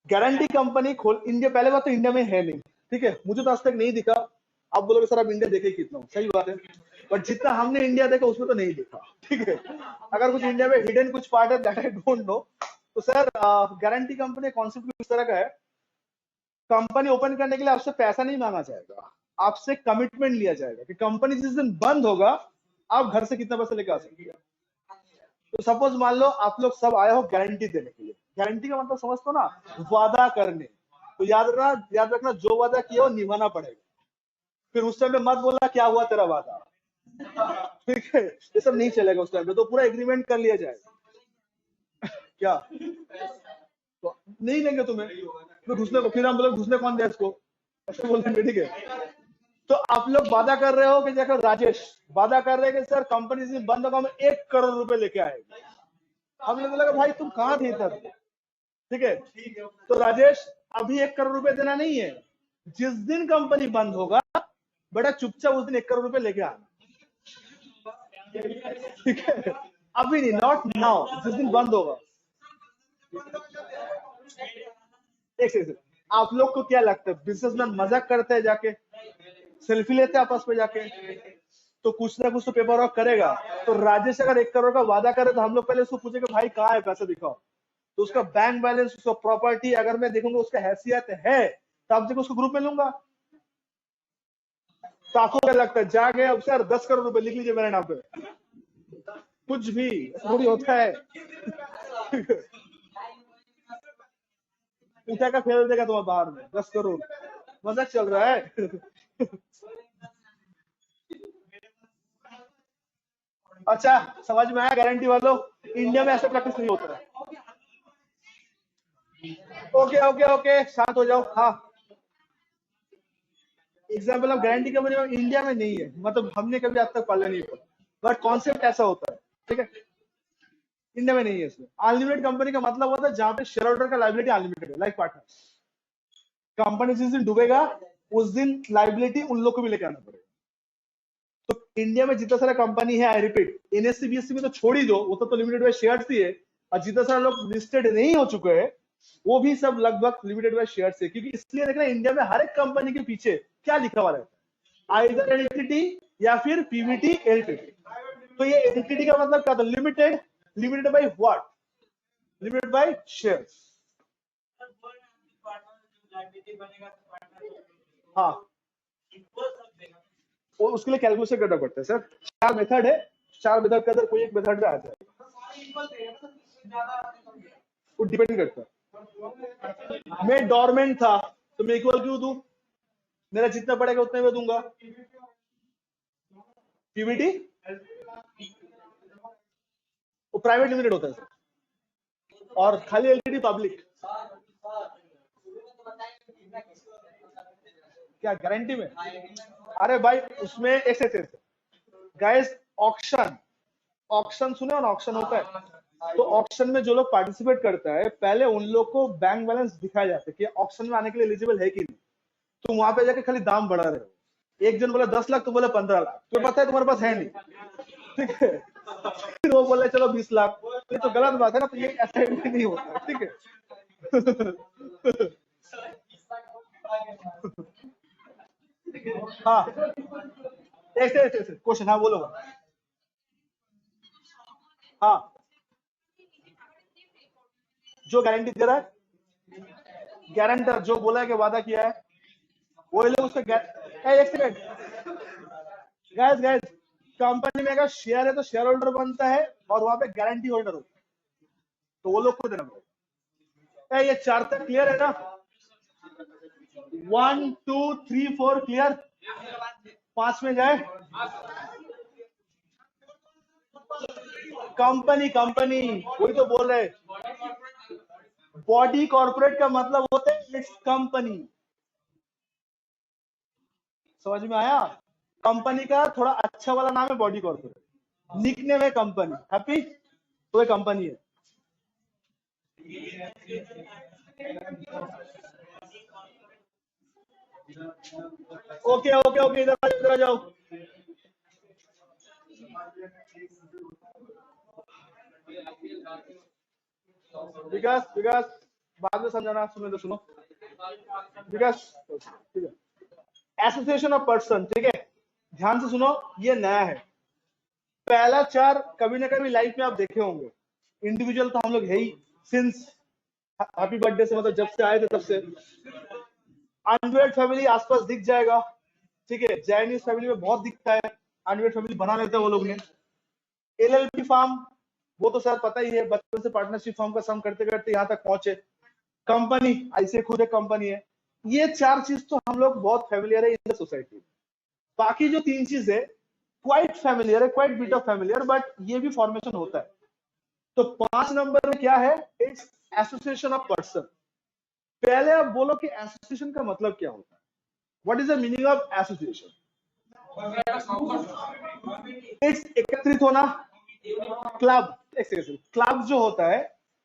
गारंटी कंपनी खोल इंडिया, पहले बात तो इंडिया में है नहीं, ठीक है, मुझे तो आज तक नहीं दिखा। आप बोलोगे सर आप इंडिया देखे कितना, सही बात है, बट जितना हमने इंडिया देखा उसमें तो नहीं दिखा। ठीक है, अगर कुछ इंडिया में हिडन कुछ पार्ट है दैट आई डोंट नो। तो सर गारंटी कंपनी कॉन्सेप्ट किस तरह का है? कंपनी ओपन करने के लिए आपसे पैसा नहीं मांगा जाएगा, आपसे कमिटमेंट लिया जाएगा कि कंपनी जिस दिन बंद होगा आप घर से कितना पैसा लेके आ सकते हैं। तो सपोज मान लो आप लोग सब आए हो गारंटी देने के लिए। गारंटी का मतलब समझते हो ना, वादा करने। तो याद रखना जो वादा किया वो निभाना पड़ेगा। फिर उस टाइम पे मत बोलना क्या हुआ तेरा वादा, ठीक है, ये सब नहीं चलेगा उस टाइम पे, तो पूरा एग्रीमेंट कर लिया जाएगा। क्या तो नहीं देंगे तुम्हें, तो घुसने, फिर हम बोले घुसने कौन दे इसको, ऐसे बोल देंगे। ठीक है, तो आप लोग वादा कर रहे हो कि जैसे राजेश वादा कर रहे हैं कि सर कंपनी से बंद होगा, मैं 1 करोड़ रुपए लेके आएगा। हमने बोला भाई तुम कहाँ थे तब? ठीक है, तो राजेश अभी 1 करोड़ रुपए देना नहीं है, जिस दिन कंपनी बंद होगा बेटा चुपचाप उस दिन 1 करोड़ रुपए लेके आना। ठीक है, अभी नहीं, नॉट नाउ, जिस दिन बंद होगा। एक आप लोग को क्या लगता है बिजनेसमैन मजाक करते हैं, जाके सेल्फी लेते हैं आपस में जाके? तो कुछ ना कुछ तो पेपर वर्क करेगा। तो राजेश अगर 1 करोड़ का वादा करे तो हम लोग पहले उसको पूछेंगे भाई कहाँ है पैसा दिखाओ। तो उसका बैंक बैलेंस, उसका प्रॉपर्टी अगर मैं देखूंगा उसका हैसियत है तो आप देखो उसको ग्रुप में लूंगा। तो आपको क्या लगता है जाके अब सर 10 करोड़ रुपए लिख लीजिए मेरे नाम पे? कुछ भी थोड़ी होता है। उठा का फेल देगा तुम्हारे बाहर में 10 करोड़, मजाक चल रहा है। अच्छा, समझ में आया गारंटी वालों? इंडिया में ऐसा प्रैक्टिस नहीं होता है। ओके ओके ओके, शांत हो जाओ। हाँ, example of guarantee company India में नहीं है, मतलब हमने कभी आज तक पाला नहीं पड़ा, बट कॉन्सेप्ट ऐसा होता है। ठीक है, इंडिया में नहीं है। इसमें अनलिमिटेड कंपनी का मतलब होता है जहां पे शेयर होल्डर का लाइबिलिटी अनलिमिटेड है, लाइक पार्टनर। कंपनी जिस दिन डूबेगा उस दिन लाइबिलिटी उन लोग को भी लेके आना पड़ेगा। तो इंडिया में जितना सारा कंपनी है, आई रिपीट, एनएससी बीएससी में तो छोड़ ही दो, वो तो लिमिटेड बाय शेयर्स ही है। और जितना सारा लोग लिस्टेड नहीं हो चुके हैं वो भी सब लगभग लिमिटेड बाय शेयर्स है। क्योंकि इसलिए देखना इंडिया में हर एक कंपनी के पीछे क्या लिखा हुआ रहता है, आइदर एलटीडी या फिर पीवीटी एलटीडी। तो ये एलटीडी का मतलब क्या था? Limited. Limited by what? Limited by shares. हाँ, और उसके लिए कैलकुलेशन करना पड़ता है सर। 4 मेथड है, 4 मेथड के अंदर कोई एक मेथड में आ जाए, वो डिपेंड करता है। मैं डॉर्मेंट था तो मैं इक्वल क्यों दूं, मेरा जितना पड़ेगा उतना मैं दूंगा। पीवीटी वो प्राइवेट लिमिटेड होता है सर, और खाली एलटीडी पब्लिक। क्या गारंटी में? अरे भाई उसमें ऐसे गाइस, ऑक्शन सुने और ऑक्शन होता है, तो ऑक्शन में जो लोग पार्टिसिपेट करता है पहले उन लोग को बैंक बैलेंस दिखाया जाता है कि ऑक्शन में आने के लिए एलिजिबल है कि नहीं। तो वहां पे जाके खाली दाम बढ़ा रहे हो, एक जन बोला 10 लाख, तो बोला 15 लाख, तो पता है तुम्हारे पास है नहीं, ठीक है। फिर वो बोले चलो 20 लाख, ये तो गलत बात है ना, तो ये ऐसा नहीं होता, ठीक है। हाँ ऐसे क्वेश्चन, हाँ बोलो। हाँ जो गारंटी दे रहा है, गारंटर जो बोला है कि वादा किया है, वो लोग उसका एक सेकंड गाइस, कंपनी में अगर शेयर है तो शेयर होल्डर बनता है और वहां पे गारंटी होल्डर होता है, तो वो लोग को देना पड़ेगा। ये 4 तक क्लियर है ना? 1 2 3 4 क्लियर? 5 में जाए। कंपनी वही तो बोल रहे, बॉडी कॉर्पोरेट का मतलब होता है इट्स कंपनी। समझ में आया? कंपनी का थोड़ा अच्छा वाला नाम है बॉडी कॉर्पोरेट, निकनेम है कंपनी। हैप्पी? तो ये कंपनी है। ओके इधर आ जाओ। विकास बाद में समझाना, सुनो विकास, ठीक है। एसोसिएशन ऑफ पर्सन, ठीक है, ध्यान से सुनो, ये नया है। पहला 4 कभी ना कभी लाइफ में आप देखे होंगे। इंडिविजुअल तो हम लोग है ही सिंस हैप्पी बर्थडे से, मतलब जब से आए थे तब से। अनडिवाइडेड फैमिली आसपास दिख जाएगा, ठीक है, जैनिस फैमिली में बहुत दिखता है, अनडिवाइडेड फैमिली बना लेते हैं वो लोग ने। एलएलपी फार्म, वो तो सर पता ही है, बचपन से पार्टनरशिप फॉर्म का सम करते करते यहाँ तक पहुंचे। कंपनी ऐसे खुद एक कंपनी है। ये 4 चीज तो हम लोग बहुत फेमिलियर है इन द सोसाइटी। बाकी जो 3 चीज है क्वाइट फेमिलियर है, quite bit of familiar, but ये भी फॉर्मेशन होता है। तो 5 नंबर में क्या है? Its association of person. पहले आप बोलो कि एसोसिएशन का मतलब क्या होता है, what is the meaning of association? It's एकत्रित होना। क्लब जो होता है,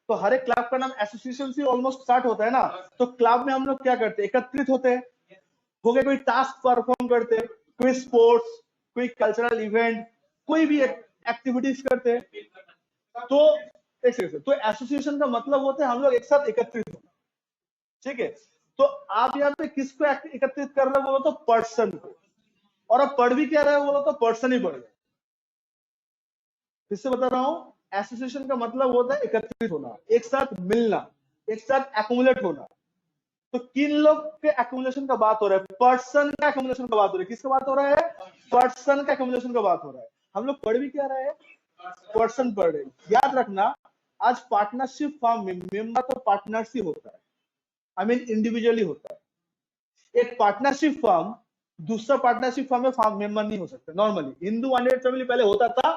तो हर एक क्लब का नाम एसोसिएशन से ऑलमोस्ट स्टार्ट होता है ना। तो क्लब में हम लोग क्या करते हैं? एकत्रित होते हैं, हो गया, कोई टास्क परफॉर्म करते हैं, कोई स्पोर्ट्स, कोई कल्चरल इवेंट, कोई भी एक्टिविटीज करते हैं। तो एसोसिएशन का मतलब होता है हम लोग एक साथ एकत्रित होना, ठीक है। तो आप यहाँ पे किसको एकत्रित कर रहे हो बोलो तो पर्सन को, और अब पढ़ भी क्या रहे हो बोलो तो पर्सन ही पढ़ रहे। फिर से बता रहा हूं, एसोसिएशन का मतलब होता है एकत्रित होना, एक साथ मिलना, एक साथ एक्युमुलेट होना। तो किन लोग के एक्युमुलेशन का बात हो रहा है? पर्सन का एक्युमुलेशन का बात हो रहा है। किसका बात हो रहा है? पर्सन का एक्युमुलेशन का बात हो रहा है। हम लोग पढ़ भी क्या रहे हैं? पर्सन पढ़ रहे हैं। याद रखना, आज पार्टनरशिप फॉर्म में मेंबर तो पार्टनर्स ही होता है, आई मीन इंडिविजुअली होता है। एक पार्टनरशिप फॉर्म दूसरा पार्टनरशिप फॉर्म में फॉर्म मेंबर नहीं हो सकता नॉर्मली। हिंदू अनडिवाइडेड फैमिली पहले होता था,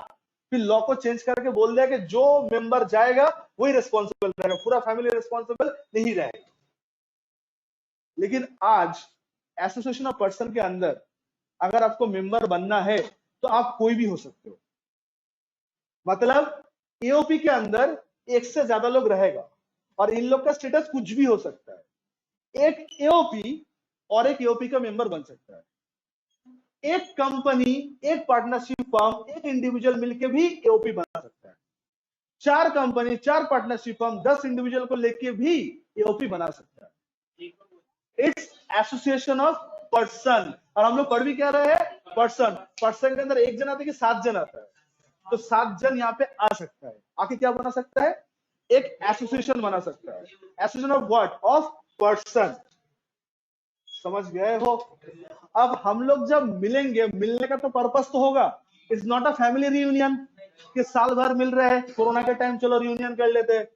फिर लॉ को चेंज करके बोल दिया कि जो मेंबर जाएगा वही रिस्पॉन्सिबल रहेगा, पूरा फैमिली रिस्पॉन्सिबल नहीं रहेगा। लेकिन आज एसोसिएशन ऑफ पर्सन के अंदर अगर आपको मेंबर बनना है तो आप कोई भी हो सकते हो। मतलब एओपी के अंदर एक से ज्यादा लोग रहेगा और इन लोग का स्टेटस कुछ भी हो सकता है। एक एओपी और एक एओपी का मेंबर बन सकता है। एक कंपनी, एक पार्टनरशिप फर्म, एक इंडिविजुअल मिलके भी एओपी बना सकता है। 4 कंपनी, 4 पार्टनरशिप फर्म, 10 इंडिविजुअल को लेके भी एओपी बना सकता है। Its association of person. और हम लोग पढ़ भी क्या रहे हैं? पर्सन। पर्सन के अंदर एक जन आता है कि 7 जन आता है? तो 7 जन यहाँ पे आ सकता है। आके क्या बना सकता है? एक एसोसिएशन बना सकता है। Association of what? Of person. समझ गए हो? अब हम लोग जब मिलेंगे, मिलने का तो पर्पस तो होगा, it's not a family reunion कि साल भर मिल रहे हैं, कोरोना के टाइम चलो रियूनियन कर लेते हैं,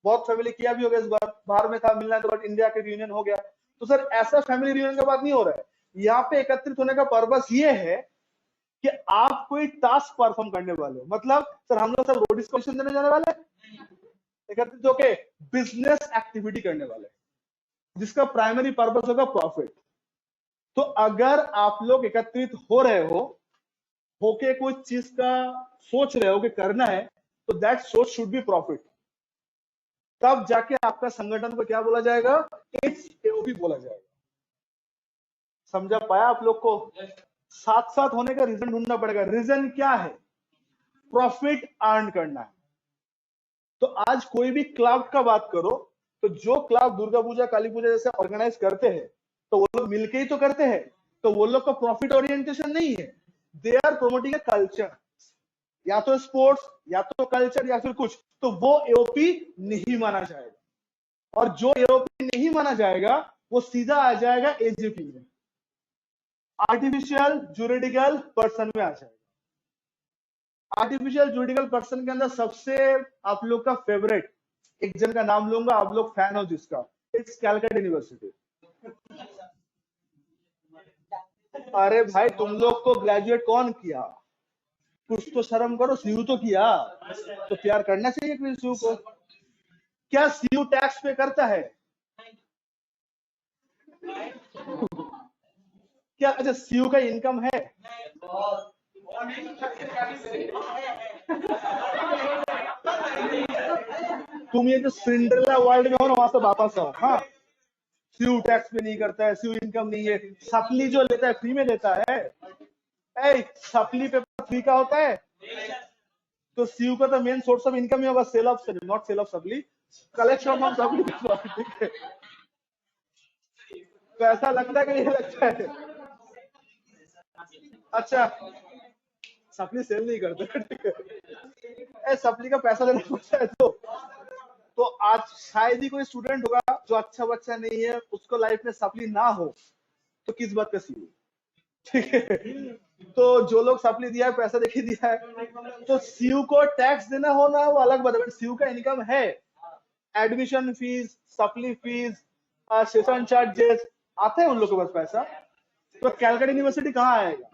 बहुत फैमिली किया भी होगा इस बार, बाहर में था मिलना है तो बट इंडिया के रियूनियन हो गया। तो सर ऐसा फैमिली रियूनियन का बात नहीं हो रहा है, यहाँ पे एकत्रित होने का पर्पस ये है कि आप कोई टास्क परफॉर्म करने वाले हो। मतलब सर हम लोग सब रोड डिस्कशन देने जाने वाले हैं, एकत्रित होके बिजनेस एक्टिविटी करने वाले हैं, जिसका प्राइमरी पर्पस होगा प्रॉफिट। तो अगर आप लोग एकत्रित हो रहे हो, होके कोई चीज का सोच रहे हो कि करना है, तो दैट सोच शुड बी प्रॉफिट। तब जाके आपका संगठन को क्या बोला जाएगा? इट्स एओपी बोला जाएगा। समझा पाया आप लोग को? साथ साथ होने का रीजन ढूंढना पड़ेगा। रीजन क्या है? प्रॉफिट अर्न करना है। तो आज कोई भी क्लब का बात करो, तो जो क्लब दुर्गा पूजा काली पूजा जैसे ऑर्गेनाइज करते हैं, तो वो लोग मिलके ही तो करते हैं, तो वो लोग का प्रॉफिट ओरिएंटेशन नहीं है, they are promoting a culture, या तो स्पोर्ट्स या तो कल्चर या फिर कुछ, तो वो एओपी नहीं माना जाएगा। और जो एओपी नहीं माना जाएगा वो सीधा आ जाएगा एजेपी में, आर्टिफिशियल जुरिडिकल पर्सन में आ जाएगा। आर्टिफिशियल जुरिडिकल पर्सन के अंदर सबसे आप लोग का फेवरेट एक जन का नाम लूंगा, आप लोग फैन हो जिसका, इट्स कैलकाटा यूनिवर्सिटी। अरे भाई तुम लोग को ग्रेजुएट कौन किया? कुछ तो शर्म करो, सीयू तो किया, तो प्यार करना चाहिए कि सीयू को। क्या सीयू टैक्स पे करता है? क्या अच्छा सीयू का इनकम है? तुम ये जो सिंड्रेला वर्ल्ड में हो ना, वहां से वापस आओ। हाँ, सीयू टैक्स पे नहीं करता है, सीयू इनकम नहीं है, सप्ली जो लेता है फ्री में लेता है। सप्ली पेपर फ्री का होता है, तो सीयू का तो मेन सोर्स ऑफ इनकम ही होगा sale of supply, not sale of supply, collection of supply. ठीक है, तो ऐसा लगता है कि नहीं लगता है? अच्छा, सप्ली सेल नहीं करते, ठीक है, सप्ली का पैसा देना पड़ता है। तो आज शायद ही कोई स्टूडेंट होगा जो अच्छा बच्चा नहीं है, उसको लाइफ में सप्ली ना हो, तो किस बात का सीयू? ठीक है, तो जो लोग सप्ली दिया है, पैसा देखिए दिया है, तो सीयू को टैक्स देना होना वो अलग बात है। सीयू का इनकम है, admission fees, supply fees, session charges आते हैं उन लोगों के पास पैसा। तो कैलकाटा यूनिवर्सिटी कहाँ आएगा?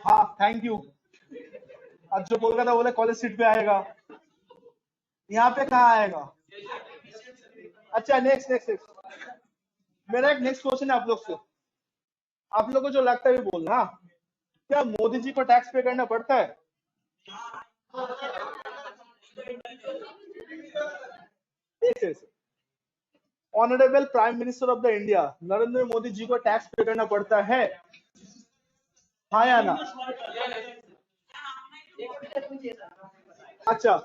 हाँ थैंक यू। आज जो कोलकाता बोले कॉलेज सीट पे आएगा, यहाँ पे कहाँ आएगा? अच्छा नेक्स्ट नेक्स्ट नेक्स्ट, मेरा एक नेक्स्ट क्वेश्चन है आप लोग से, आप लोग को जो लगता है भी बोलना, क्या मोदी जी को टैक्स पे करना पड़ता है? Honourable prime minister of the India Narendra Modi ji को टैक्स पे करना पड़ता है, हाँ या ना? अच्छा,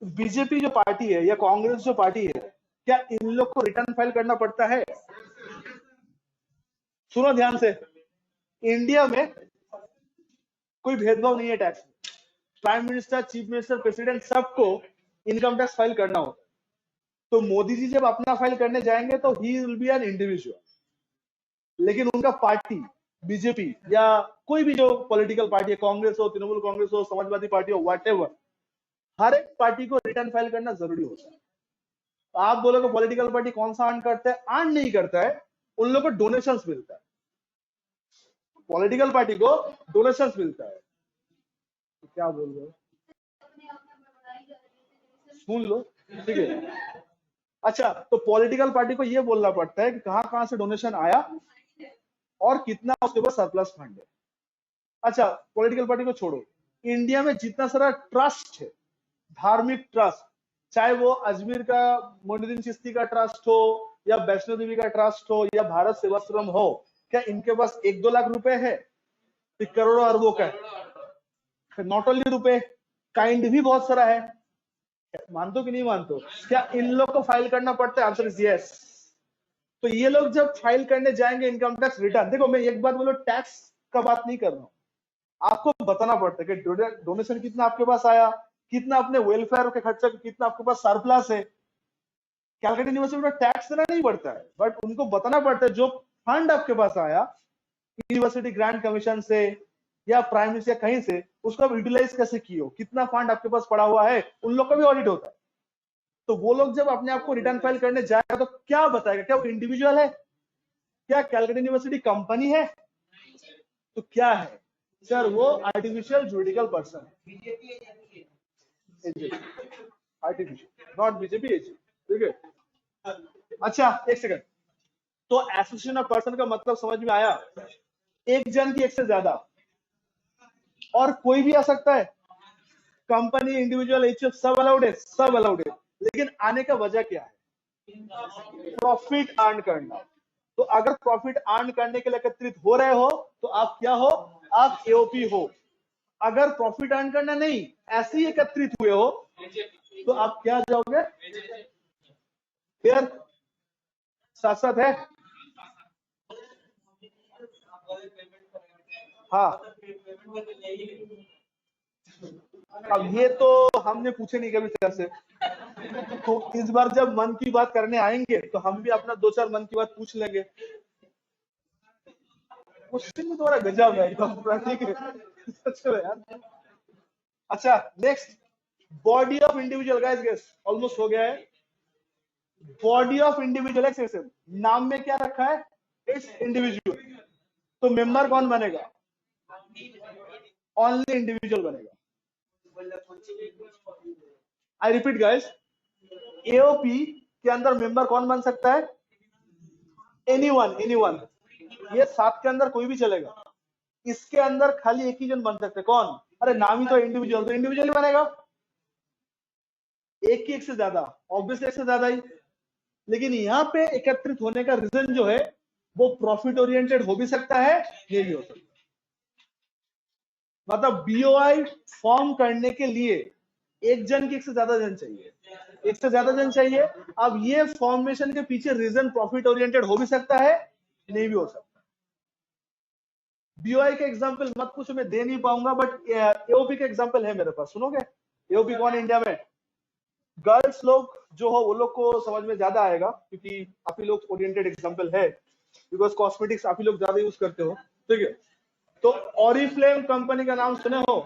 बीजेपी जो पार्टी है या कांग्रेस जो पार्टी है, क्या इन लोग को रिटर्न फाइल करना पड़ता है? सुनो ध्यान से, इंडिया में कोई भेदभाव नहीं है टैक्स में, prime minister, chief minister, president सबको इनकम टैक्स फाइल करना होता है। तो मोदी जी जब अपना फाइल करने जाएंगे तो he will be an individual, लेकिन उनका पार्टी बीजेपी या कोई भी जो पॉलिटिकल पार्टी है, कांग्रेस हो, तृणमूल कांग्रेस हो, समाजवादी पार्टी हो, व्हाटएवर, हर एक पार्टी को रिटर्न फाइल करना जरूरी होता है। आप बोलोगे पॉलिटिकल पार्टी कौन सा अर्न करता है? अर्न नहीं करता है, उन लोगों को डोनेशंस मिलता है, पॉलिटिकल पार्टी को डोनेशंस मिलता है। तो क्या बोल रहे हो? सुन लो, ठीक है। अच्छा, तो पॉलिटिकल पार्टी को ये बोलना पड़ता है कि कहां कहां से डोनेशन आया और कितना उसके पास सरप्लस फंड है। अच्छा, पॉलिटिकल पार्टी को छोड़ो, इंडिया में जितना सारा ट्रस्ट है, धार्मिक ट्रस्ट, चाहे वो अजमेर का मोइनुद्दीन चिश्ती का ट्रस्ट हो या वैष्णो देवी का ट्रस्ट हो या भारत सेवाश्रम हो, क्या इनके पास 1-2 लाख रुपए है? करोड़ों अरबों का है। नॉट ओनली रुपए, काइंड भी बहुत सारा है। मानते हो कि नहीं मानते हो? क्या इन लोग को फाइल करना पड़ता है? Answer is yes. तो ये लोग जब फाइल करने जाएंगे इनकम टैक्स रिटर्न, देखो मैं एक बात बोलो, टैक्स का बात नहीं कर रहा हूं, आपको बताना पड़ता है कि डोनेशन कितना आपके पास आया, कितना अपने वेलफेयर के खर्चा, कितना आपके पास सरप्लस है। कैलकाटा यूनिवर्सिटी में टैक्स देना नहीं पड़ता है, बट उनको बताना पड़ता है जो फंड आपके पास आया यूनिवर्सिटी ग्रांट कमीशन से या प्राइम मिनिस्टर या कहीं से, उसको आप यूटिलाइज कैसे किए हो, कितना फंड आपके पास पड़ा हुआ है, उन लोग का भी ऑडिट होता है। तो वो लोग जब अपने आप को रिटर्न फाइल करने जाएगा तो क्या बताएगा, क्या वो इंडिविजुअल है, क्या कैलकाटा यूनिवर्सिटी कंपनी है, तो क्या है सर, वो आर्टिफिशियल जुरिडिकल पर्सन है, आर्टिफिशियल, नॉट बीजेपी, ठीक है। अच्छा एक सेकंड, तो एसोसिएशन ऑफ पर्सन का मतलब समझ में आया, एक जन की एक से ज्यादा, और कोई भी आ सकता है, कंपनी, इंडिविजुअल, एचएफ सब अलाउड है, सब अलाउड है, लेकिन आने का वजह क्या है, प्रॉफिट अर्न करना। तो अगर प्रॉफिट अर्न करने के लिए एकत्रित हो रहे हो तो आप क्या हो, आप एओपी हो। अगर प्रॉफिट अर्न करना नहीं, ऐसे ही एकत्रित हुए हो तो आप क्या जाओगे, फिर साथ साथ है, हाँ। अब ये तो हमने पूछे नहीं कभी सर से, तो इस बार जब मन की बात करने आएंगे तो हम भी अपना 2-4 मन की बात पूछ लेंगे। क्वेश्चन में थोड़ा गजब है एकदम, ठीक है सच में यार। अच्छा next, body of individual, guys guess almost हो गया है। बॉडी ऑफ इंडिविजुअल एक्सेशन, नाम में क्या रखा है, इट्स इंडिविजुअल, तो मेंबर कौन बनेगा, ओनली इंडिविजुअल बनेगा। आई रिपीट गाइस, एओपी के अंदर मेंबर कौन बन सकता है, एनीवन, एनीवन, ये 7 के अंदर कोई भी चलेगा। इसके अंदर खाली एक ही जन बन सकते, कौन, अरे नाम ही तो इंडिविजुअल, तो इंडिविजुअल ही बनेगा। एक की एक से ज्यादा, ऑब्वियसली एक से ज्यादा ही, लेकिन यहाँ पे एकत्रित होने का रीजन जो है वो प्रॉफिट ओरिएंटेड हो भी सकता है, ये भी हो सकता है। मतलब बीओआई फॉर्म करने के लिए एक जन की एक से ज्यादा जन चाहिए, एक से ज्यादा जन चाहिए। अब ये फॉर्मेशन के पीछे रीजन प्रॉफिट ओरिएंटेड हो भी सकता है, नहीं भी हो सकता। बीओआई का एग्जांपल मत पूछो, मैं दे नहीं पाऊंगा, बट एओपी का एग्जांपल है मेरे पास, सुनोगे। एओपी कौन है इंडिया में, गर्ल्स लोग जो हो वो लोग को समझ में ज्यादा आएगा, क्योंकि आप ही लोग ओरिएंटेड एग्जांपल है, बिकॉज कॉस्मेटिक्स आप ही लोग ज्यादा यूज करते हो, ठीक है। तो ऑरिफ्लेम कंपनी का नाम सुने हो,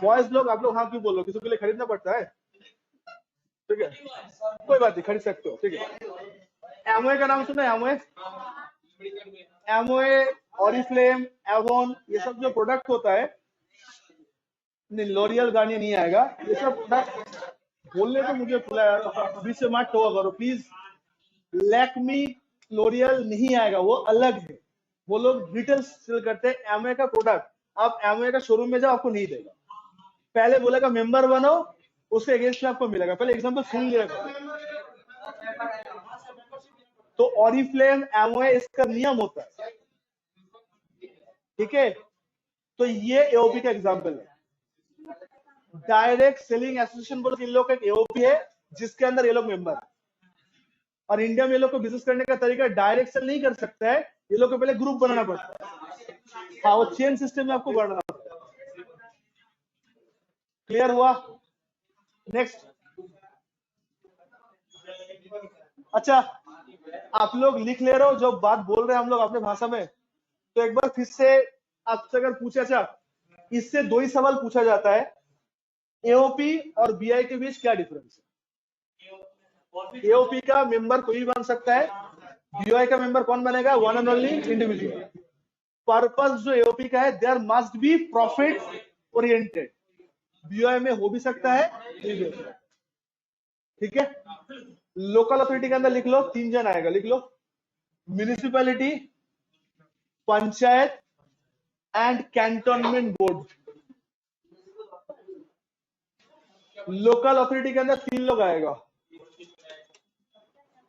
बॉयज लोग, आप लोग हाँ क्यों बोलो, किसी के लिए खरीदना पड़ता है, ठीक है, कोई बात नहीं, खरीद सकते हो, ठीक है। एमवे का नाम सुना है, एमवे, एमवे, ऑरिफ्लेम, एवोन, ये सब जो प्रोडक्ट होता है, नहीं लॉरियल गार्नियर नहीं आएगा, ये सब प्रोडक्ट बोलने तो मुझे बीच से मत टोका करो प्लीज। लैक्मी, लॉरियल नहीं आएगा, वो अलग है, वो लोग रिटेल सेल करते हैं। एमवे का प्रोडक्ट आप एमवे का शोरूम में जाओ, आपको नहीं देगा, पहले बोलेगा मेंबर बनो, उसके अगेंस्ट में आपको मिलेगा, पहले एग्जांपल सुन लिया। तो ऑरिफ्लेम, एमवे, इसका नियम होता है, ठीक है। तो ये एओपी का एग्जांपल है। डायरेक्ट सेलिंग एसोसिएशन बोलो, इन लोग का एक एओपी है जिसके अंदर ये लोग मेंबर है, और इंडिया में ये लोग को बिजनेस करने का तरीका डायरेक्ट सेल नहीं कर सकता है, ये लोग को पहले ग्रुप बनाना पड़ता है, हाँ वो चेन सिस्टम में आपको बढ़ना पड़ता है। क्लियर हुआ, नेक्स्ट। अच्छा आप लोग लिख ले रहे हो जो बात बोल रहे हैं हम लोग अपने भाषा में, तो एक बार फिर से आपसे अगर पूछा, अच्छा इससे 2 ही सवाल पूछा जाता है, एओपी और बीआई के बीच क्या डिफरेंस है। एओपी का मेंबर कोई भी बन सकता है, बीआई का मेंबर कौन बनेगा, one and only individual. Purpose जो एओपी का है, there must be profit oriented, BI में हो भी सकता है, नहीं भी हो सकता है, ठीक है। लोकल अथॉरिटी के अंदर लिख लो, 3 जन आएगा, लिख लो, municipality, panchayat and cantonment board. Local authority के अंदर 3 लोग आएगा,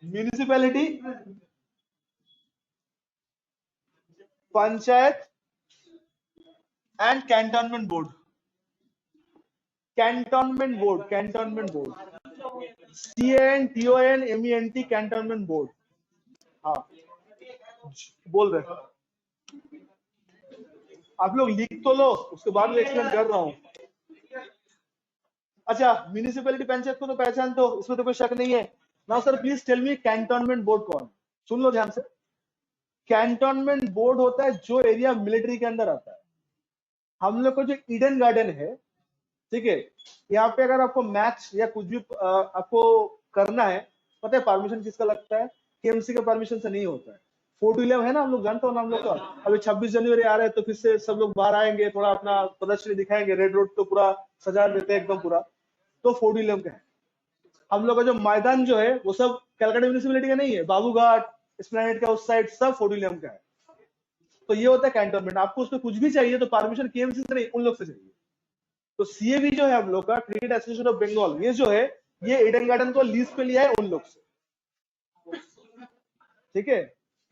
municipality, panchayat and cantonment board. Cantonment board, cantonment board, CANTONMENT, cantonment board, हाँ बोल रहे आप लोग, लिख तो लो, उसके बाद में एक्सप्लेन कर रहा हूं। अच्छा म्युनिसिपैलिटी, पंचायत को तो पहचानते हो, इसमें तो कोई शक नहीं है, now sir please tell me cantonment board कौन है? सुन लो ध्यान से, कैंटोनमेंट बोर्ड होता है जो एरिया मिलिट्री के अंदर आता है। हम लोग को जो ईडन गार्डन है, ठीक है, यहाँ पे अगर आपको मैच या कुछ भी आपको करना है, पता है परमिशन किसका लगता है? केएमसी के परमिशन से नहीं होता है। 4 to 11 है ना, हम लोग जानते हो ना हम लोग का। अभी 26 जनवरी आ रहे हैं तो फिर से सब लोग बाहर आएंगे, थोड़ा अपना प्रदर्शनी दिखाएंगे, रेड रोड तो पूरा सजा देते हैं एकदम पूरा, तो 4 to 11 का है। हम लोग का जो मैदान जो है वो सब कलकत्ता म्यूनिसिपैलिटी का नहीं है, बाबू घाट एस्प्लेनेड का उस साइड सब 4 to 11 का है। तो ये होता है कैंटोनमेंट। आपको उसमें कुछ भी चाहिए तो परमिशन केएमसी से नहीं, उन लोग से चाहिए। तो सीएबी जो है हम लोग का, क्रिकेट एसोसिएशन ऑफ बंगाल, ये जो है ये ईडन गार्डन को लीज पे लिया है उन लोग से, ठीक है।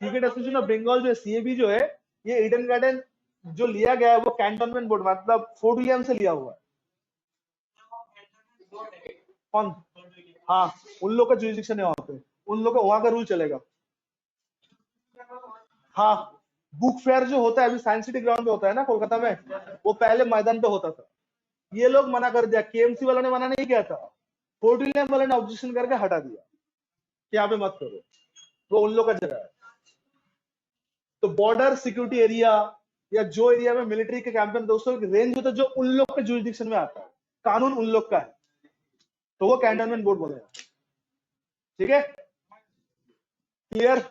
क्रिकेट एसोसिएशन ऑफ बंगाल जो है सीएबी जो है, ये ईडन गार्डन जो लिया गया है वो कैंटोनमेंट बोर्ड मतलब 4 to 11 से लिया हुआ है। कौन? हाँ, उन लोग का जुरिडिक्शन है वहां पे, उन लोग का वहां का रूल चलेगा। हाँ, बुक फेयर जो होता है अभी साइंस सिटी ग्राउंड पे होता है ना कोलकाता में, वो पहले मैदान पे होता था। ये लोग मना कर दिया, केएमसी वालों ने मना नहीं किया था, 4 to 11 वालों ने ऑब्जेक्शन करके हटा दिया कि यहाँ पे मत करो, वो उन लोग का जगह है। तो बॉर्डर सिक्योरिटी एरिया या जो एरिया में मिलिट्री के कैंपेन दोस्तों रेंज होता है जो उन लोग के जुरिडिक्शन में आता है, कानून उन लोग का है, तो वो कैंटोनमेंट बोर्ड बोलेगा। ठीक है, क्लियर?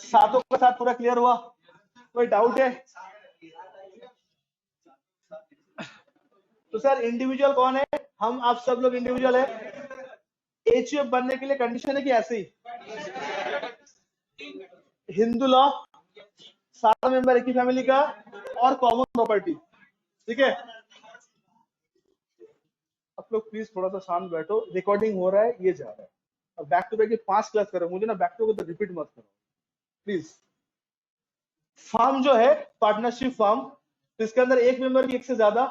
सातों के साथ पूरा क्लियर हुआ? कोई डाउट है? तो सर इंडिविजुअल कौन है? हम आप सब लोग इंडिविजुअल है। एचयूएफ बनने के लिए कंडीशन है कि ऐसे ही हिंदू लॉ, सारा मेंबर एक ही फैमिली का और कॉमन प्रॉपर्टी, ठीक है। आप लोग प्लीज थोड़ा सा शांत बैठो, रिकॉर्डिंग हो रहा है, ये जा रहा है। अब बैक टू बैक 5 क्लास करो, मुझे ना बैक टू बैक रिपीट मत करो प्लीज। फार्म जो है पार्टनरशिप फार्म, तो इसके अंदर एक मेंबर की एक से ज्यादा,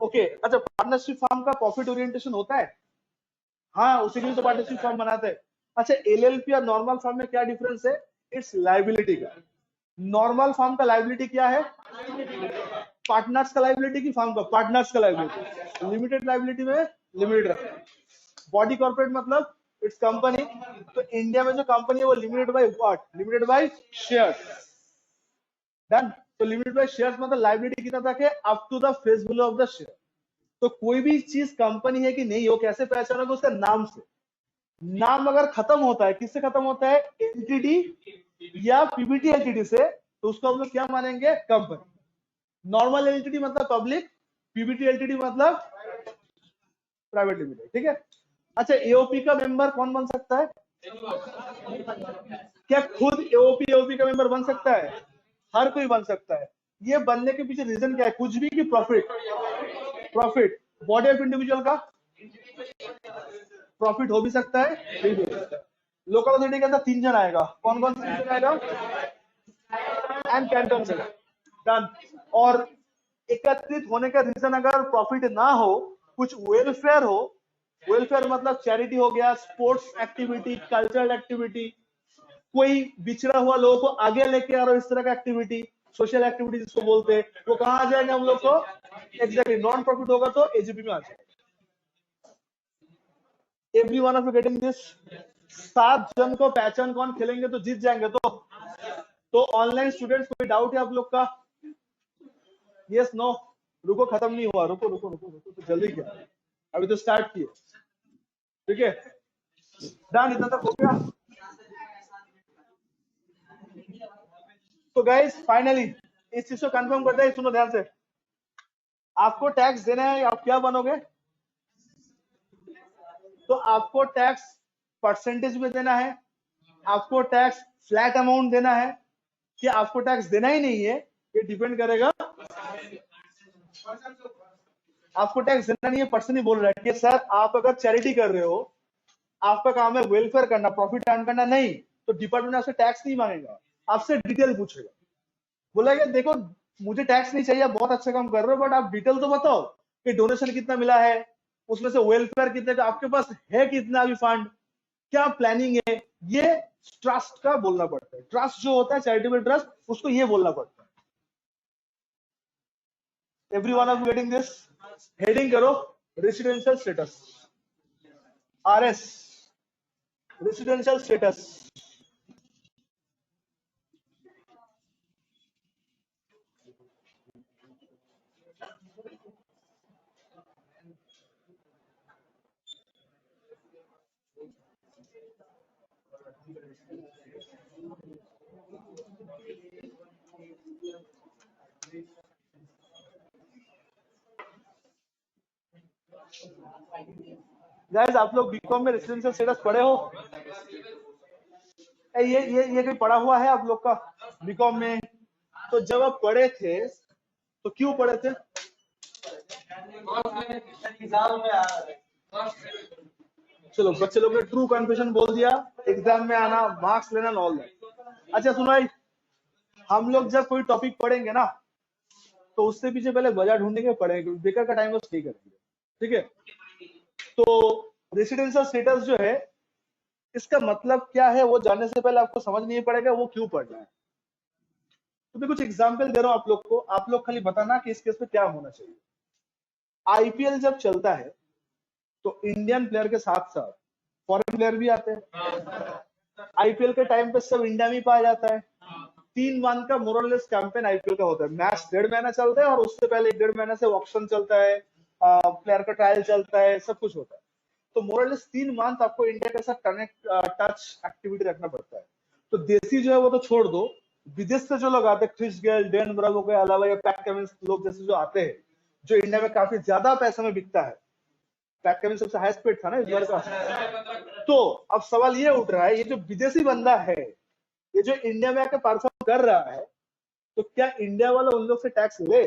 ओके। अच्छा, पार्टनरशिप फार्म का प्रॉफिट ओरिएंटेशन होता है? हाँ, उसी के लिए तो पार्टनरशिप फार्म बनाते हैं। अच्छा, एलएलपी और नॉर्मल फार्म में क्या डिफरेंस है? इट्स लायबिलिटी का। नॉर्मल फार्म का लायबिलिटी क्या है? पार्टनर्स का लायबिलिटी की फार्म का? पार्टनर्स का लायबिलिटी। लिमिटेड लायबिलिटी में लिमिटेड रखते हैं। बॉडी कॉर्पोरेट मतलब इट्स कंपनी। तो इंडिया में जो कंपनी है वो limited by what? Limited by shares. Done. तो लिमिटेड बाय शेयर्स मतलब लायबिलिटी कितना तक है? Up to the face value of the share. तो कोई भी चीज कंपनी है कि नहीं हो कैसे पहचानोगे? उसका नाम से। नाम अगर खत्म होता है, किससे खत्म होता है? एलटीडी या पीबीटी एलटीडी से, तो उसको हम लोग क्या मानेंगे? कंपनी। नॉर्मल एलटीडी मतलब पब्लिक, पीबीटी एलटीडी मतलब प्राइवेट लिमिटेड, ठीक है। अच्छा, एओपी का मेंबर कौन बन सकता है? क्या खुद एओपी का मेंबर बन सकता है? हर कोई बन सकता है। ये बनने के पीछे रीजन क्या है? कुछ भी कि profit. Profit. Body of individual का प्रॉफिट हो भी सकता है। लोकल अथॉरिटी के अंदर 3 जन आएगा, कौन कौन 3 जन आएगा? And cantonment. डन। और एकत्रित होने का रीजन अगर प्रॉफिट ना हो, कुछ वेलफेयर हो, वेलफेयर मतलब चैरिटी हो गया, स्पोर्ट्स एक्टिविटी, कल्चरल एक्टिविटी, कोई बिछड़ा हुआ लोगों को आगे लेके आ रहा हो, इस तरह का एक्टिविटी, सोशल एक्टिविटी जिसको बोलते हैं, वो कहाँ आ जाएंगे हम लोग को? एग्जैक्टली नॉन प्रॉफिट होगा तो एजीपी में आ जाएगा। Every one of you getting this? 7 जन को पहचान कौन खेलेंगे तो जीत जाएंगे। तो ऑनलाइन स्टूडेंट्स कोई डाउट है आप लोग का? Yes no? रुको, खत्म नहीं हुआ, रुको रुको रुको रुको, तो जल्दी क्या, अभी तो स्टार्ट किए, ठीक है। डन, इतना तक हो गया। तो गाइस फाइनली इस चीज को कंफर्म करते हैं, सुनो ध्यान से। आपको टैक्स देना है, आप क्या बनोगे? तो आपको टैक्स परसेंटेज में देना है, आपको टैक्स फ्लैट अमाउंट देना है, कि आपको टैक्स देना ही नहीं है, ये डिपेंड करेगा। आपको टैक्स देना नहीं है, पर्सन ही बोल रहा है कि सर आप अगर चैरिटी कर रहे हो, आपका काम है वेलफेयर करना, प्रॉफिट अर्न करना नहीं, तो डिपार्टमेंट आपसे टैक्स नहीं मांगेगा, आपसे डिटेल पूछेगा। बोलेगा देखो मुझे टैक्स नहीं चाहिए, बहुत अच्छा काम कर रहे हो, बट आप डिटेल तो बताओ कि डोनेशन कितना मिला है, उसमें से वेलफेयर कितने का आपके पास है, कितना अभी फंड, क्या प्लानिंग है। ये ट्रस्ट का बोलना पड़ता है। ट्रस्ट जो होता है चैरिटेबल ट्रस्ट, उसको ये बोलना पड़ता है। Every one of you getting this? Heading करो residential status, RS. Residential status. Guys आप लोग बीकॉम में रेसिडेंशियल स्टेटस पढ़े हो? ये कहीं पढ़ा हुआ है आप लोग का बीकॉम में? तो जब आप पढ़े थे तो क्यों पढ़े थे? चलो बच्चे लोग ने ट्रू कन्फेशन बोल दिया, एग्जाम में आना, मार्क्स लेना, ऑल दैट। अच्छा सुनो भाई, हम लोग जब कोई टॉपिक पढ़ेंगे ना तो उससे पीछे पहले वजह ढूंढेंगे, पढ़ेंगे, बेकार का टाइम वेस्ट नहीं करेंगे, ठीक है? तो रेसिडेंशियल स्टेटस जो है इसका मतलब क्या है वो जानने से पहले आपको समझ नहीं पड़ेगा वो क्यों पढ़ना है। तो मैं कुछ एग्जांपल दे रहा हूं आप लोग को, आप लोग खाली बताना कि इस केस में क्या होना चाहिए। आईपीएल जब चलता है तो इंडियन प्लेयर के साथ साथ फॉरेन प्लेयर भी आते हैं। आईपीएल के टाइम पे सब इंडिया में पाया जाता है। 3 मंथ का मोरलेस कैंपेन आईपीएल का होता है। मैच 1.5 महीना चलता है और उससे पहले 1.5 महीना से ऑक्शन चलता है, प्लेयर का ट्रायल चलता है, सब कुछ होता है। तो मोरलेस 3 मंथ आपको इंडिया के साथ कनेक्ट टच एक्टिविटी रखना पड़ता है। तो देसी जो है वो तो छोड़ दो, विदेश से जो लोग आते हैं, क्रिस गेल, डेन ब्रावो के अलावा या पैट कमिंस लोग जैसे जो आते हैं, जो इंडिया में काफी ज्यादा पैसे में बिकता है। पैट कमिंस सबसे हाईएस्ट पेड था ना इस बार का। तो अब सवाल ये उठ रहा है, ये जो विदेशी बंदा है, ये जो इंडिया में आकर परफॉर्म कर रहा है, तो क्या इंडिया वाला उन लोग से टैक्स ले?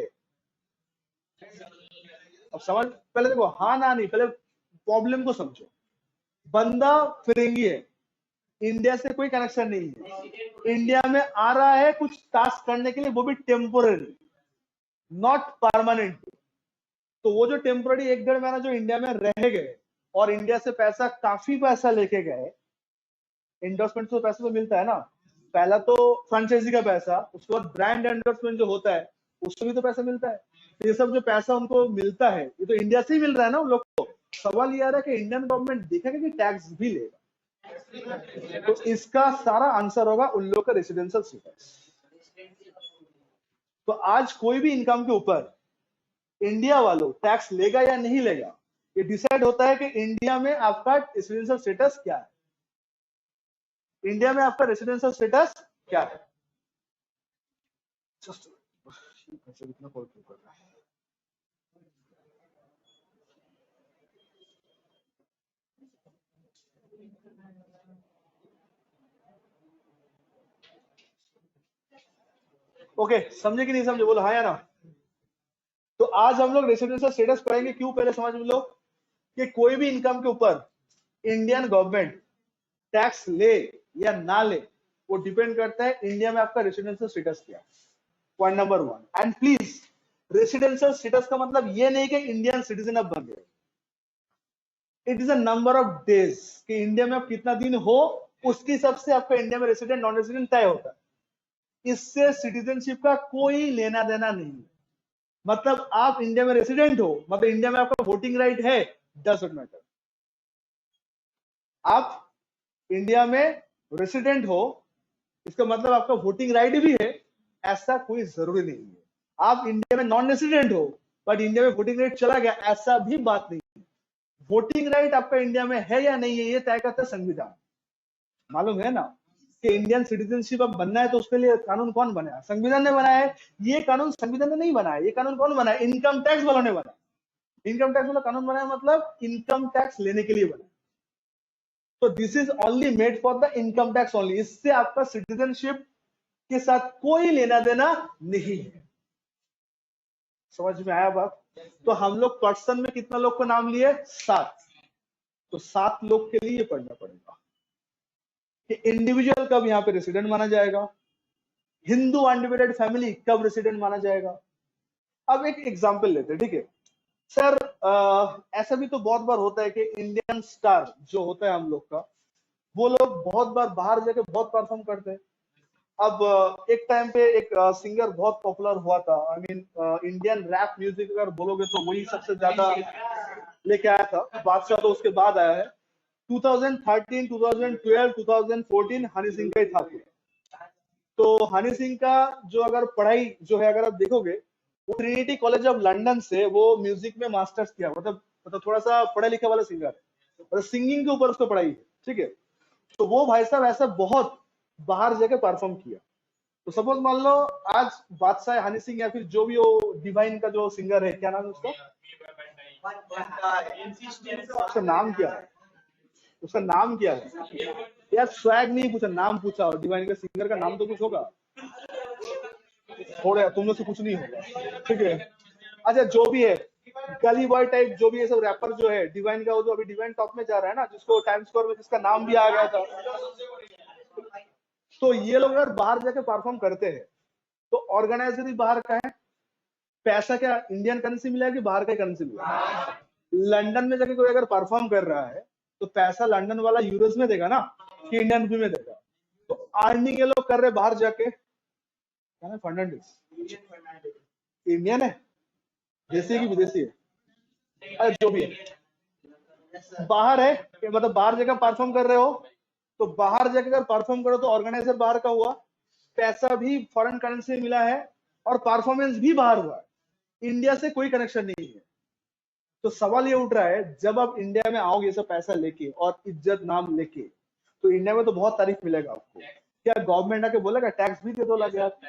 अब समझ, पहले देखो, हाँ ना नहीं, पहले प्रॉब्लम को समझो। बंदा फिरंगी है, इंडिया से कोई कनेक्शन नहीं है, इंडिया में आ रहा है कुछ टास्क करने के लिए, वो भी टेम्पोररी, नॉट परमानेंट। तो वो जो टेम्पोररी 1-1.5 महीना जो इंडिया में रह गए और इंडिया से पैसा, काफी पैसा लेके गए, एंडोर्समेंट से पैसा तो मिलता है ना, पहला तो फ्रेंचाइजी का पैसा, उसके बाद ब्रांड एंडोर्समेंट जो होता है उससे भी तो पैसा मिलता है। तो ये सब जो पैसा उनको मिलता है ये तो इंडिया से ही मिल रहा है ना उन लोग को। सवाल ये आ रहा है कि इंडियन गवर्नमेंट देखेगा कि टैक्स भी लेगा? तो इसका सारा आंसर होगा उन लोग का रेसिडेंशियल स्टेटस। तो आज कोई भी इनकम के ऊपर इंडिया वालों टैक्स लेगा या नहीं लेगा, ये डिसाइड होता है कि इंडिया में आपका रेसिडेंशियल स्टेटस क्या है। इंडिया में आपका रेसिडेंशियल स्टेटस क्या है? कितना कॉल कर रहा है? ओके, समझे कि नहीं समझे? बोलो हाँ या ना। तो आज हम लोग रेसिडेंशियल स्टेटस पढ़ेंगे, क्यों? पहले समझ लो कि कोई भी इनकम के ऊपर इंडियन गवर्नमेंट टैक्स ले या ना ले, वो डिपेंड करता है इंडिया में आपका रेसिडेंशियल स्टेटस क्या है। Point number 1। And please, residential status का मतलब ये नहीं कि इंडियन सिटीजन अब बन गए। It is a number of days कि इंडिया में आप कितना दिन हो, उसके हिसाब से आपका इंडिया में रेसिडेंट नॉन रेसिडेंट तय होता है। इससे सिटीजनशिप का कोई लेना देना नहीं है। मतलब आप इंडिया में रेसिडेंट हो, मतलब इंडिया में आपका वोटिंग राइट है, डजंट मैटर। आप इंडिया में रेसिडेंट हो, इसका मतलब आपका वोटिंग राइट भी है, ऐसा कोई जरूरी नहीं है। आप इंडिया में नॉन रेसिडेंट हो बट इंडिया में वोटिंग राइट चला गया, ऐसा भी बात नहीं है। वोटिंग राइट आपका इंडिया में है या नहीं है ये तय करता है संविधान। मालूम है ना कि इंडियन सिटीजनशिप अब बनना है तो उसके लिए कानून कौन बनाया? संविधान ने बनाया है। ये कानून संविधान ने नहीं बनाया, ये कानून कौन बनाया? इनकम टैक्स वालों ने बनाया। इनकम टैक्स वाला कानून बनाया मतलब इनकम टैक्स लेने के लिए बनाया। तो this is only made for the income tax only. इससे आपका सिटीजनशिप के साथ कोई लेना देना नहीं है। समझ में आया बात? तो हम लोग पर्सन में कितना लोग को नाम लिए? 7। तो 7 लोग के लिए पढ़ना पड़ेगा कि इंडिविजुअल कब यहाँ पे रेसिडेंट माना जाएगा, हिंदू अनडिवाइडेड फैमिली कब रेसिडेंट माना जाएगा। अब एक एग्जांपल लेते हैं, ठीक है सर? ऐसा भी तो बहुत बार होता है कि इंडियन स्टार जो होता है हम लोग का, वो लोग बहुत बार बाहर जाके बहुत परफॉर्म करते हैं। अब एक टाइम पे एक सिंगर बहुत पॉपुलर हुआ था, I mean Indian rap music अगर बोलोगे तो वही सबसे ज्यादा लेके आया था। बादशाह तो उसके बाद आया है। 2013, 2012, 2014 हनी सिंह का ही था पूरा। तो हनी सिंह का जो अगर पढ़ाई जो है अगर आप देखोगे, वो ट्रिनिटी कॉलेज ऑफ लंदन से वो म्यूजिक में मास्टर्स किया, मतलब थोड़ा सा पढ़े लिखे वाला सिंगर है, मतलब सिंगिंग के ऊपर उसको पढ़ाई है, ठीक है। तो वो भाई साहब ऐसा बहुत बाहर जाके परफॉर्म किया। तो सपोज मान लो आज बादशाह हनी सिंह या फिर जो भी वो डिवाइन का जो सिंगर है, क्या नाम है उसका, उसका नाम क्या है, उसका नाम क्या है यार, स्वैग नहीं पूछा, नाम पूछा, और डिवाइन का सिंगर का नाम तो कुछ होगा, थोड़ा तुम लोग से कुछ नहीं होगा, ठीक है। अच्छा जो भी है, गली बॉय टाइप जो भी है सब रैपर जो है, डिवाइन का वो जो अभी डिवाइन टॉप में जा रहा है ना, जिसको टाइम स्क्वायर में जिसका नाम भी आ गया था, तो ये लोग अगर बाहर जाके परफॉर्म करते हैं तो ऑर्गेनाइजर भी बाहर का है, पैसा क्या इंडियन करेंसी मिला है कि बाहर का करेंसी मिला। लंदन में जाके कोई अगर परफॉर्म कर रहा है तो पैसा लंदन वाला यूरोज में देगा ना कि इंडियन रुपये में देगा। तो अर्निंग ये लोग कर रहे बाहर जाके, क्या है फर्नांडिस, इंडियन है, देसी की विदेशी है, अरे जो भी है, बाहर है, मतलब बाहर जाकर परफॉर्म कर रहे हो, तो बाहर जाकर अगर परफॉर्म करो तो ऑर्गेनाइजर बाहर का हुआ, पैसा भी फॉरेन करेंसी मिला है, और परफॉर्मेंस भी बाहर हुआ है, इंडिया से कोई कनेक्शन नहीं है। तो सवाल ये उठ रहा है, जब आप इंडिया में आओगे ये सब पैसा लेके और इज्जत नाम लेके, तो इंडिया में तो बहुत तारीफ मिलेगा आपको, क्या गवर्नमेंट आके बोलेगा टैक्स भी दे दो, लगे आप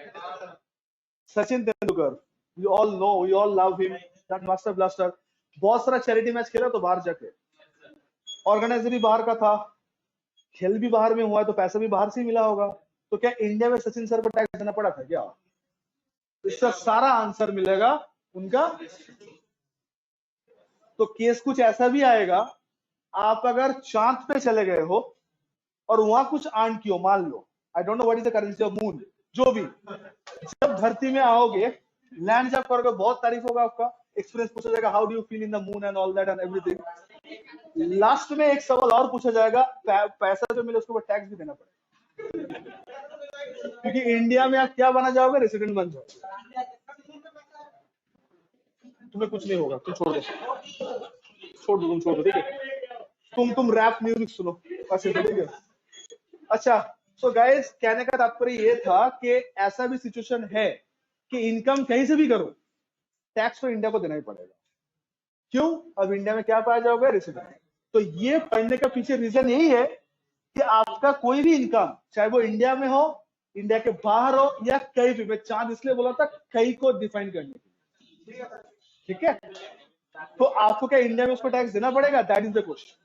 Sachin Tendulkar, you all know, you all love him, that master blaster, बहुत सारा चैरिटी मैच खेला तो बाहर जाके, ऑर्गेनाइजर भी बाहर का था, खेल भी बाहर में हुआ है, तो पैसा भी बाहर से ही मिला होगा। तो क्या इंडिया में सचिन सर को टैक्स देना पड़ा था क्या? इसका सारा आंसर मिलेगा उनका। तो केस कुछ ऐसा भी आएगा, आप अगर चांद पे चले गए हो और वहां कुछ अर्न किया, मान लो I don't know what is the currency of moon, जो भी, जब धरती में आओगे, लैंड जब करोगे, बहुत तारीफ होगा आपका, एक्सपीरियंस पूछा जाएगा, how do you feel in the moon and all that and everything. Last में एक सवाल और पूछा जाएगा, पैसा जो मिले उसके ऊपर टैक्स भी देना पड़ेगा, क्योंकि इंडिया में आप क्या बना जाओगे, रेसिडेंट बन जाओगे, तुम्हें कुछ नहीं होगा, तुम छोड़ दो, तुम छोड़ दो, ठीक है, तुम रैप म्यूजिक सुनो, अच्छा ठीक है। अच्छा सो गाइस, कहने का तात्पर्य ये था कि ऐसा भी सिचुएशन है कि इनकम कहीं से भी करो, टैक्स तो इंडिया को देना ही पड़ेगा। क्यों? अब इंडिया में क्या पाया जाओगे, रेसिडेंट। तो ये पढ़ने का पीछे रीजन यही है कि आपका कोई भी इनकम, चाहे वो इंडिया में हो, इंडिया के बाहर हो, या कहीं भी, मैं चांद इसलिए बोला था कहीं को डिफाइन करने के लिए, ठीक है। तो आपको क्या इंडिया में उसको टैक्स देना पड़ेगा, दैट इज द क्वेश्चन,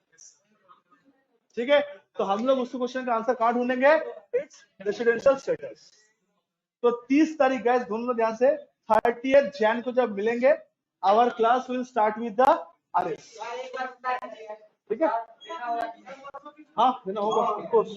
ठीक है। तो हम लोग उस क्वेश्चन का आंसर कहां ढूंढेंगे, इट्स रेसिडेंशियल स्टेटस। तो 30 तारीख गैस दोनों ध्यान से, 30th जैन को जब मिलेंगे, our class will start with the RS, ठीक है। हाँ देना होगा ऑफ कोर्स।